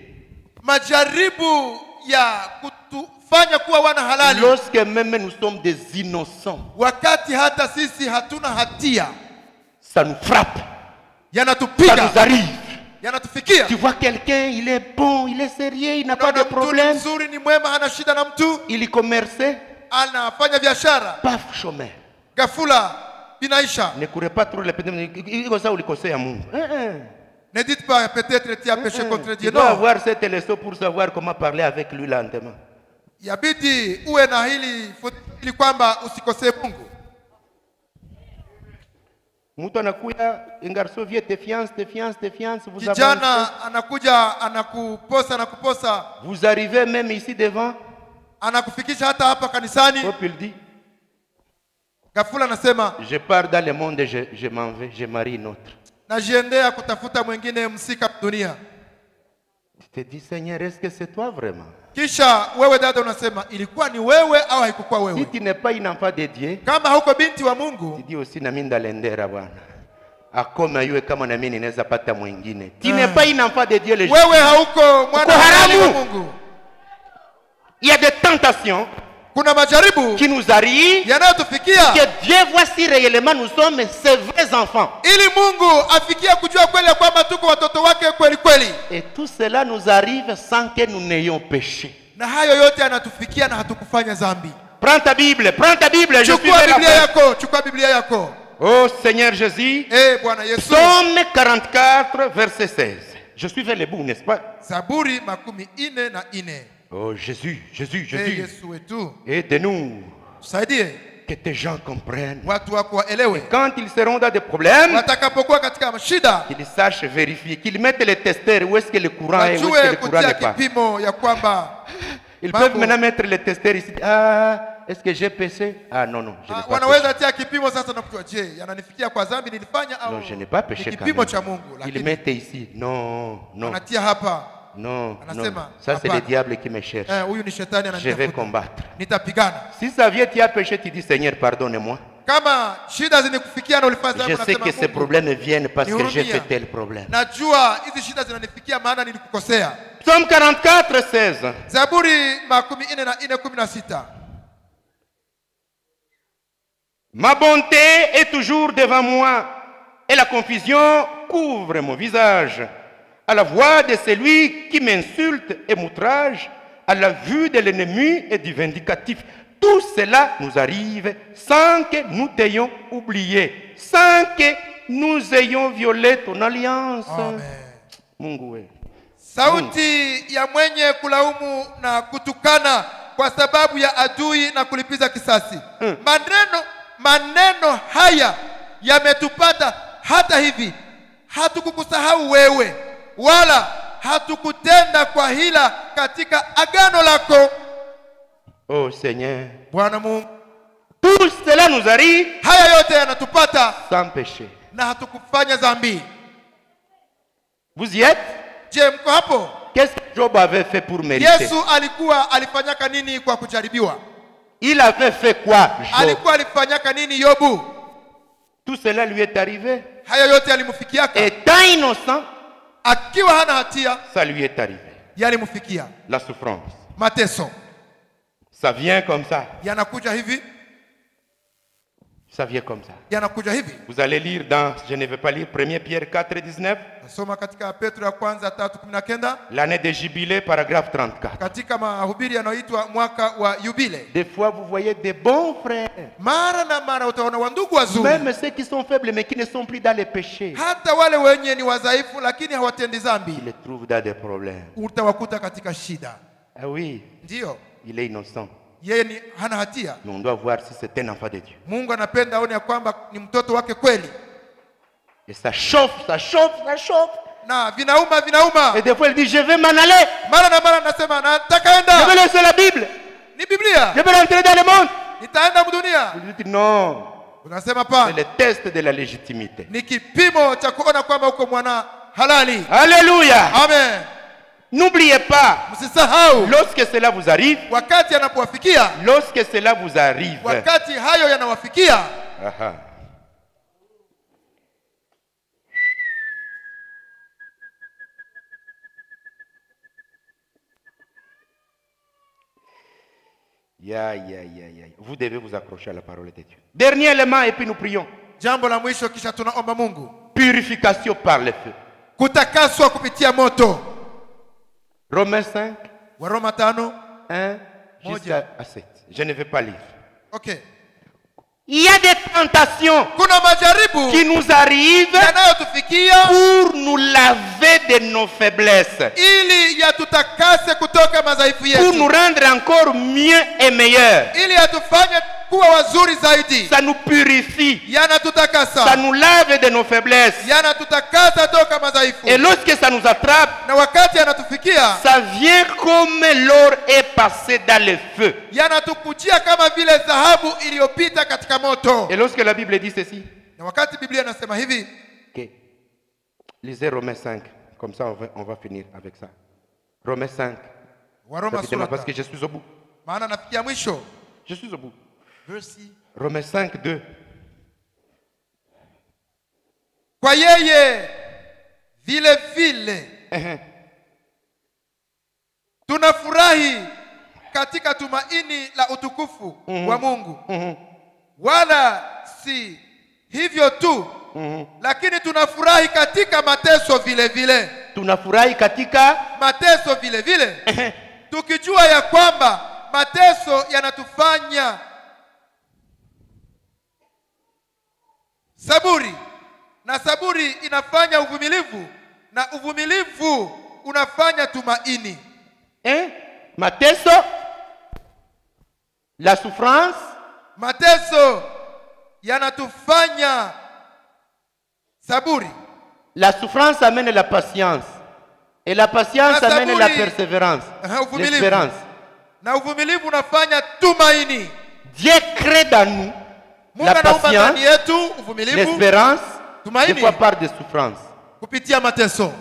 majaribu ya kutufanya kuwa wana halali. Lorsque même nous sommes des innocents, Wakati hata sisi hatuna hatia, ça nous frappe, ça yanatupiga, nous arrive. yanatufikia. Tu vois quelqu'un, il est bon, il est sérieux, il n'a pas de Unaona mtu problème. mzuri, ni mwema, hana shida na mtu, Il est commerçait, anafanya biashara, paf, chômeur. ghafula binaisha. Ne courez pas trop les petits. Il comme ça, ou les conseils à mon. Ne dites pas peut-être tu as péché contre Tu Dieu. dois Non, avoir ce téléso pour savoir comment parler avec lui lentement. yabidi uwe na hili ili kwamba usikosee Mungu. Mtu anakuya ingarso vie te fiance, vous avancez. Kijana anakuja anakuposa, Vous arrivez même ici devant. anakufikisha hata hapa kanisani. Hop, il dit, Ghafula anasema je pars dans le monde et je m'en vais, je marie une autre. najiendea kutafuta mwingine msika dunia. Tu te dis, Seigneur, est-ce que c'est toi vraiment? Kisha wewe dada unasema ilikuwa ni wewe au haikuwa Si wewe? tu n'es pas une enfant de Dieu, Kama hauko binti wa tu Mungu, dis aussi na mimi ndalendera bwana. Akoma yue kama na mimi ninaweza pata mwingine. Tu n'es pas une enfant de Dieu, le wewe hauko mwana halali wa Mungu. Il y a des tentations Kuna majaribu qui nous arrivent, yanayotufikia que Dieu voit si réellement nous sommes ses vrais enfants. ili Mungu afikie kujua kweli ya kwamba tuko watoto wake kweli kweli. Et tout cela nous arrive sans que nous n'ayons péché. Na hayo yote yanatufikia na hatukufanya dhambi. Prends ta Bible, je suis Chukua vers la Biblia fin. yako, chukua Biblia yako. Oh Seigneur Jésus, Bwana Yesu. Psaume 44, verset 16. Je suis vers le bout, n'est-ce pas? Zaburi 44. Oh Jésus, Jésus. Yesu wetu, Aide-nous, tusaidie que tes gens comprennent. watu wako waelewe. Quand ils seront dans des problèmes, Watakapokuwa katika shida, qu'ils sachent vérifier, qu'ils mettent les testeurs où est-ce que le courant est, où est-ce que wajue le courant kutia n'est pas. kipimo ya kwamba Ils peuvent maintenant mettre les testeurs ici. Ah, est-ce que j'ai péché? Ah non, je n'ai pas wanaweza péché. tia kipimo sasa na kujua, je, yananifikia kwa dhambi nilifanya au Non, je n'ai pas péché ni quand kipimo même. cha Mungu? Ils Lakini mettent ici. Non. anatia hapa, Non. anasema Ça, c'est le hapana. diable qui me cherche. Huyu ni shetani Je vais ananitafuta. combattre. Nitapigana. Si ça vient, tu as péché, tu dis Seigneur, pardonne-moi. Kama shida zinikufikia na ulifanya dhambi, Je sais unasema que ces Mungu, problèmes viennent parce que j'ai nihurumia. fait tel problème. Najua hizi shida zinanifikia maana nilikukosea. Psaume 44, 16. Zaburi 44:16. Ma bonté est toujours devant moi et la confusion couvre mon visage. À la voix de celui qui m'insulte et m'outrage, à la vue de l'ennemi et du vindicatif, tout cela nous arrive sans que nous t'ayons oublié, sans que nous ayons violé ton alliance. Amen. Mungu we. Sauti ya mwenye kulaumu na kutukana kwa sababu ya adui na kulipiza kisasi. Maneno haya yametupata, hata hivi hatukukusahau wewe, wala hatukutenda kwa hila katika agano lako. Oh Seigneur, Bwana Mungu, tout cela nous arrive haya yote yanatupata sans péché. na hatukufanya dhambi. Vous y êtes? Je, mko hapo? Qu'est-ce que Job avait fait pour mériter? Yesu alifanyaka nini kwa kujaribiwa? Il avait fait quoi, Job? Alifanyaka nini Yobu? Tout cela lui est arrivé. Haya yote yalimfikiaka. Étant innocent, Akiwa hana hatia, ça lui est arrivé. yalimfikia. La souffrance. Mateso Ça vient comme ça. yanakuja hivi, Ça vient comme ça. yanakuja hivi. Vous allez lire dans, je ne vais pas lire, 1 Pierre 4, 19. Nasoma katika Petro ya kwanza 3:19, L'année de jubilé, paragraphe 34. katika mahubiri yanayoitwa mwaka wa yubile. Des fois, vous voyez des bons frères. Mara na mara utaona wandugu wazuri, Même ceux qui sont faibles, mais qui ne sont plus dans les péchés. hata wale wenye ni wadhaifu lakini hawatendi Ils dhambi, les trouvent dans des problèmes. utawakuta katika shida. Ah oui, Ndiyo, il est innocent. yeye ni hana hatia. Mais on doit voir si c'est un enfant de Dieu. Mungu anapenda aone ya kwamba ni mtoto wake kweli, Et ça chauffe, ça chauffe, ça chauffe. na vinauma. Et des fois, il dit, je vais m'en aller. Mara na mara nasema nataka Je enda, vais laisser la Bible. ni Biblia, Je vais rentrer dans le monde. nitaenda mdunia. Vous dites, non. Unasema C'est pa le test de la légitimité. ni kipimo cha kuona kwamba uko mwana halali. Alléluia. Amen. N'oubliez pas, Msisahau lorsque cela vous arrive, wakati yanapowafikia, lorsque cela vous arrive, wakati hayo yanawafikia, aha, Vous devez vous accrocher à la parole de Dieu. Dernier élément et puis nous prions. Jambo la mwisho kisha tunaomba Mungu. Purification par le feu. Kutakaswa kupitia moto. Romains 5, Waroma 5. 1 jusqu'à 7. Je ne vais pas lire. Okay. Il y a des tentations Kuna majaribu qui nous arrivent yanayotufikia pour nous laver de nos faiblesses, ili yatutakase kutoka madhaifu pour nous yetu, rendre encore mieux et meilleurs. ili yatufanye kuwa wazuri zaidi. Ça nous purifie, ça Yanatutakasa, nous lave de nos faiblesses. yanatutakasa toka madhaifu. Et lorsque ça nous attrape, Na wakati yanatufikia, ça vient comme l'or est passé dans le feu. yanatukujia kama vile dhahabu iliyopita katika moto. Et lorsque la Bible dit ceci, Na wakati Biblia inasema hivi, okay. Lisez Romains 5, comme ça on va finir avec ça. Romains 5, Waroma rapidement, sura parce que 5. je suis au bout. Maana nafikia mwisho. Je suis au bout. Versi. Romains 5, 2. Kwa yeye vile vile tunafurahi katika tumaini la utukufu wa Mungu. Wala si hivyo tu, lakini tunafurahi katika mateso vile vile. Tunafurahi katika Mateso vile vile. Tukijua ya kwamba mateso yanatufanya saburi, na saburi inafanya uvumilivu, na uvumilivu unafanya tumaini. mateso, la souffrance, Mateso yanatufanya saburi. la souffrance amène la patience. Et la patience La amène la saburi- persévérance, uvumilivu. l'espérance. Na uvumilivu unafanya tumaini. Dieu crée dans nous Mungu la anaumba patience, ndani yetu uvumilivu l'espérance, tumaini. des fois par des souffrances. kupitia mateso.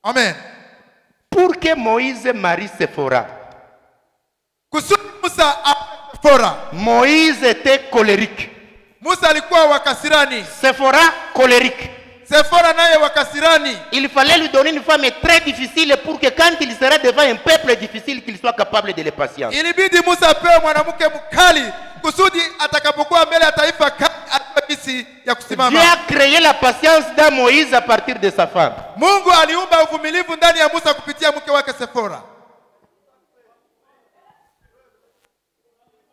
Amen. Pour que Moïse marie Séphora, Kusudi Musa Sephora. Moïse était colérique. Musa alikuwa wakasirani. Séphora colérique. Sephora naye wakasirani. Il fallait lui donner une femme très difficile pour que quand il sera devant un peuple difficile, qu'il soit capable de le patienter. Ilibidi Musa apewe mwanamke mkali kusudi atakapokuwa mbele ya taifa kali ajue jinsi ya kusimama. Dieu a créé la patience dans Moïse à partir de sa femme. Mungu aliumba uvumilivu ndani ya Musa kupitia mke wake Sephora.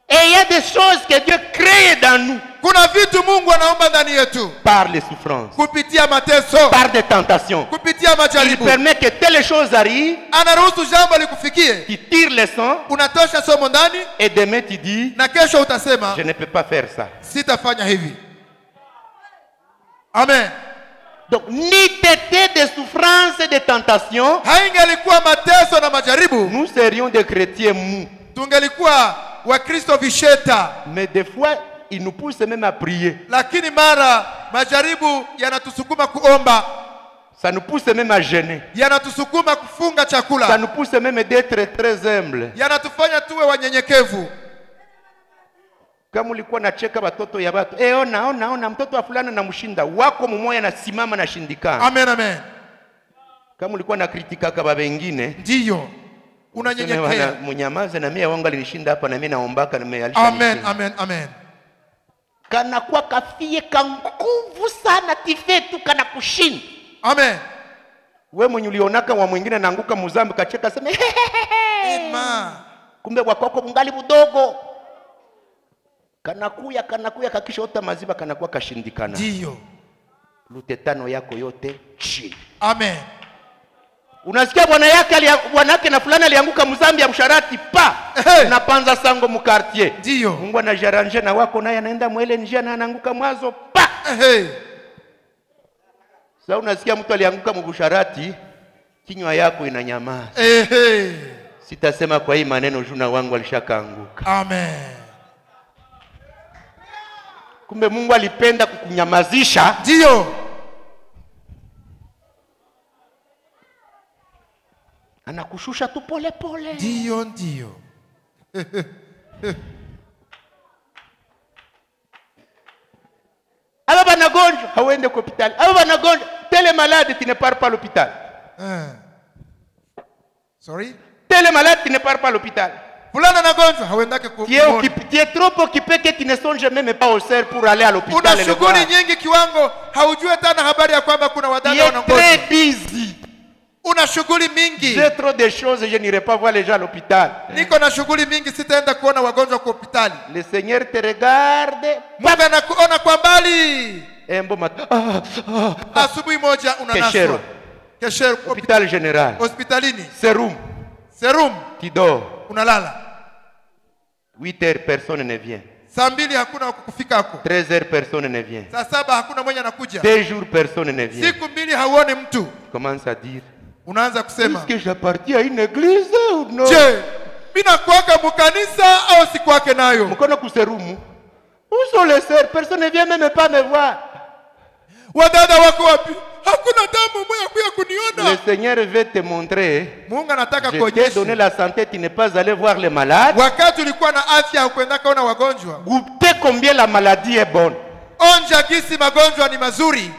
Et il y a des choses que Dieu crée dans nous Kuna vitu Mungu anaumba ndani yetu par les souffrances, kupitia mateso, par des tentations. kupitia Il majaribu. permet que telle chose arrive, Anaruhusu jambo likufikie, tu tires le sang unatosha somo ndani, et demain tu dis, na kesho utasema je ne peux pas faire ça. sitafanya hivi. Amen. Donc, ni t'étais de souffrances et de tentations, Haingelikuwa mateso na majaribu, nous serions des chrétiens mous. tungelikuwa Wakristo visheta. Mais des fois, il nous pousse même à prier. Lakini mara majaribu yanatusukuma kuomba, Ça nous pousse même à jeûner. yanatusukuma kufunga Ça chakula, nous pousse même d'être très humble. yanatufanya tuwe wanyenyekevu. Kama ulikuwa nacheka watoto ya watu, ona mtoto wa fulani namshinda, wako mmoja anasimama na shindikana. Amen, amen. Kama ulikuwa na kritika kama wengine, Ndiyo, unanyenyekea. mnyamaze na mimi wangu alinishinda hapa na mimi naombaka na mimi Amen, alishanishinda. amen, amen. Kana kwa kafie ka nguvu sana tifetu kana kushinda. Amen. Wewe mwenye ulionaka wa mwingine anaanguka muzambi kacheka sema Ema. kumbe wako mungali budogo. Kanakuya kakisha ota maziba kanakuwa kashindikana. Ndiyo. Lutetano yako yote chini. Amen. Unasikia bwana yake na fulani alianguka mzambi ya msharati pa. Na panza sango mu quartier. Ndiyo. Mungu anajaranje na wako naye anaenda mwele njia na anaanguka mwazo pa. Sasa unasikia mtu alianguka mubusharati, kinywa yako inanyamaza. Sitasema kwa hii maneno juna wangu alishakaanguka. Amen. Kumbe Mungu alipenda kukunyamazisha. Ndiyo. Anakushusha tu pole pole. Ndiyo, ndiyo. Aba banagonjwa hawende kwa hospitali. Aba banagonjwa tele malade tu ne pars pas à l'hôpital. Sorry? Tele malade tu ne pars pas à l'hôpital. fulana anagonjwa hauendake kumwona. Tu es trop occupé que tu ne songes même pas au sœurs pour aller à l'hôpital. Una shughuli nyingi kiwango haujue tena habari ya kwamba kuna Tu wadada es wanagonjwa. très busy. Una shughuli mingi. J'ai trop de choses, je n'irai pas voir les gens à l'hôpital. Niko na shughuli mingi, sitaenda kuona wagonjwa kwa hospitali. Le Seigneur te regarde. Mungu anakuona kwa mbali. Un beau matin. Asubuhi moja unanaswa. Keshero. Hôpital général. Hospitalini. Serum. Tu dors. Unalala. 8 heures, personne ne vient. Saa 2 hakuna kufika hapo. 13 heures, personne ne vient. Saa 7 hakuna mwenye anakuja. 2 jours, personne ne vient. Siku 2 hauone mtu. Commence à dire. Unaanza kusema. Est-ce que j'appartiens à une église ou non? Je, mina kuwaka mukanisa au si kwake nayo? Mkono kuserumu. Où sont les sœurs? Personne ne vient même pas me voir. Wadada wako wapi? Hakuna damu moja kuya kuniona. Le Seigneur veut te montrer. Mungu anataka Je t'ai kuonyesha. donné la santé, tu n'es pas allé voir les malades. Wakati ulikuwa na afya hukwenda kaona wagonjwa. Goûtez combien la maladie est bonne. Onja gisi magonjwa ni mazuri.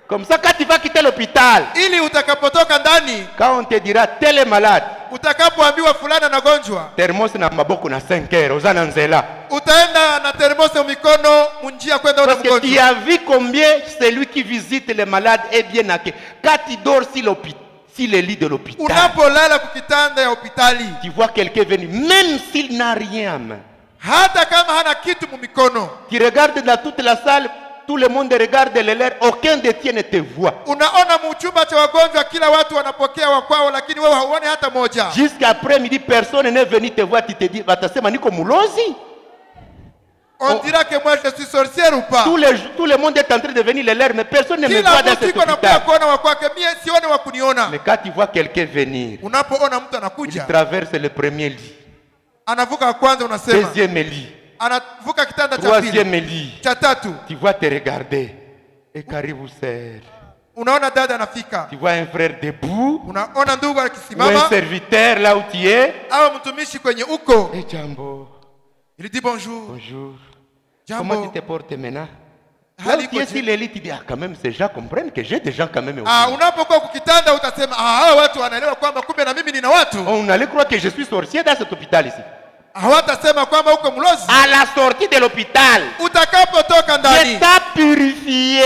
Comme ça, quand tu vas quitter l'hôpital, Ili utakapotoka ndani, quand on te dira tel est malade, utakapoambiwa fulana na gonjwa, thermos na maboko na 5 heures, ozana nzela. utaenda na termose mikono munjia kwenda ona Parce que tu mgonjwa. as vu combien celui qui visite les malades est bien accueilli. Quand tu dors sur le lit de l'hôpital, Unapolala kukitanda ya hospitali, tu vois quelqu'un venir, même s'il n'a rien à main. hata kama hana kitu mumikono. Tu regardes dans toute la salle, tout le monde regarde les leurs, aucun de tiens ne te voit. Unaona mchumba cha wagonjwa kila watu wanapokea wakwao, lakini wewe hauoni hata moja. Jusqu'après midi, personne n'est venu te voir, tu te dis, batasema niko mulozi. On dira que moi je suis sorcière ou pas? Tout le monde est en train de venir les leurs, mais personne ne me Kila voit dans mtu cet iko nakuja hôpital. kuona wakwake, mie sione wa kuniona. Mais quand tu vois quelqu'un venir, Unapoona mtu il anakuja, traverse le premier lit, anavuka kwanza, unasema deuxième lit, anavuka kitanda cha troisième pili, lit. cha tatu, Tu vois te regarder. Et karibu sœur. unaona dada anafika, Tu vois un frère debout, unaona ndugu ou un akisimama serviteur là où tu es. au mtumishi kwenye uko. Et jambo, Il dit bonjour. bonjour. Comment tu Jambo. te portes maintenant? Là où Hali tu es ikoje? sur les lits, tu dis, ah, quand même, ces gens comprennent que j'ai des gens quand même. Ah, unapokuwa kukitanda utasema hawa watu wanaelewa kwamba kumbe na mimi nina watu. On allait croire que je suis sorcier dans cet hôpital ici. Hawatasema kwamba uko mlozi. À la sortie de l'hôpital, Utakapotoka je ndani t'ai purifié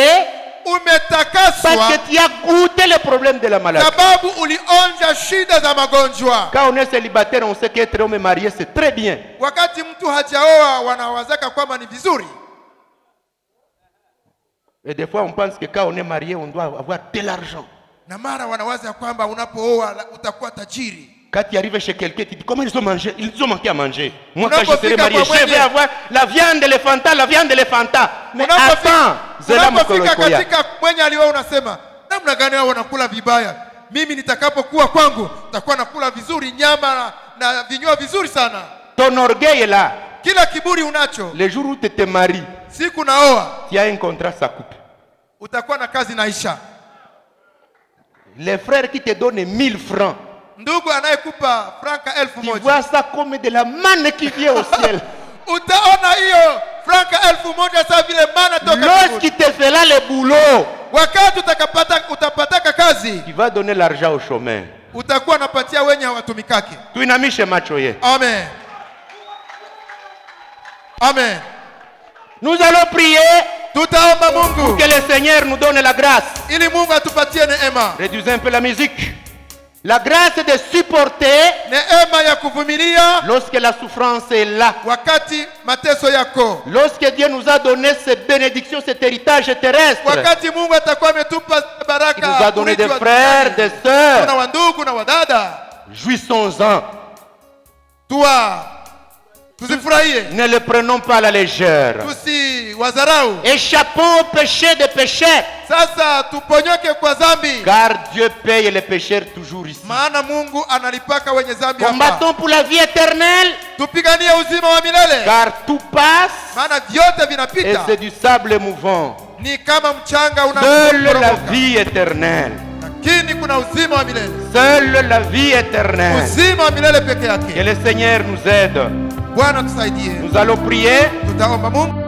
parce umetakaswa que tu as goûté le problème de la maladie. sababu ulionja shida za magonjwa. Quand on est célibataire, on sait qu'être homme et marié, c'est très bien. Wakati mtu hajaoa wanawazaka kwamba ni vizuri, Et des fois, on pense que quand on est marié, on doit avoir de l'argent. na mara wanawaza ya kwamba unapooa utakuwa tajiri. Quand tu arrives chez quelqu'un, tu dis, comment ils ont mangé? Ils ont manqué à manger. Moi, quand je serai Unapofika marié, kwa je vais mwenye- avoir la viande d'éléphanta, la viande d'éléphanta. Mais Unapofika attends, Zela unapofika Mokolokoya. katika mwenye alioa unasema namna gani wao wanakula vibaya, mimi nitakapokuwa kwangu nitakuwa nakula vizuri, nyama na vinywa vizuri sana. Ton orgueil est là. Kila kiburi unacho, Le jour où tu te maries, siku naoa tu as un contrat, ça coupe. utakuwa na kazi naisha. Les frères qui te donnent 1000 francs, Ndugu anayekupa franka 1000 tu moja, vois ça comme de la manne qui vient au ciel. utaona hiyo franka 1000 moja sawa vile mana toka mbinguni. Lorsqu'il te fera le boulot, Wakati utapataka kazi, tu vas donner l'argent au chômeur. utakuwa napatia wenye hawatumikake. Tuinamishe macho yetu. Amen. Amen. Nous allons prier Tutaomba Mungu que le Seigneur nous donne la grâce. ili Mungu atupatie neema. Réduisez un peu la musique. La grâce de supporter Neema ya kuvumilia lorsque la souffrance est là. wakati mateso yako. Lorsque Dieu nous a donné cette bénédiction, cet héritage terrestre. Wakati Mungu atakuwa ametupa baraka. Il nous a donné des urithi wa frères, duniani. des Kuna sœurs. wandugu na wadada. Jouissons-en. Tuzifurahie. Ne le prenons pas à la légère. Tusiwadharau. Échappons au péché des pécheurs. Sasa tuponyoke kwa dhambi. Car Dieu paye les pécheurs toujours ici. Maana Mungu analipaka wenye dhambi hapa. Combattons pour la vie éternelle. Tupiganie uzima wa milele. Car tout passe Maana vyote et vinapita. c'est du sable mouvant. Ni kama mchanga Seule la unaporomoka. vie éternelle. Lakini kuna uzima wa milele. Seule la vie éternelle. Uzima wa milele peke Que yake. le Seigneur nous aide. Bwana tusaidie. Nous allons prier. Tutaomba Mungu.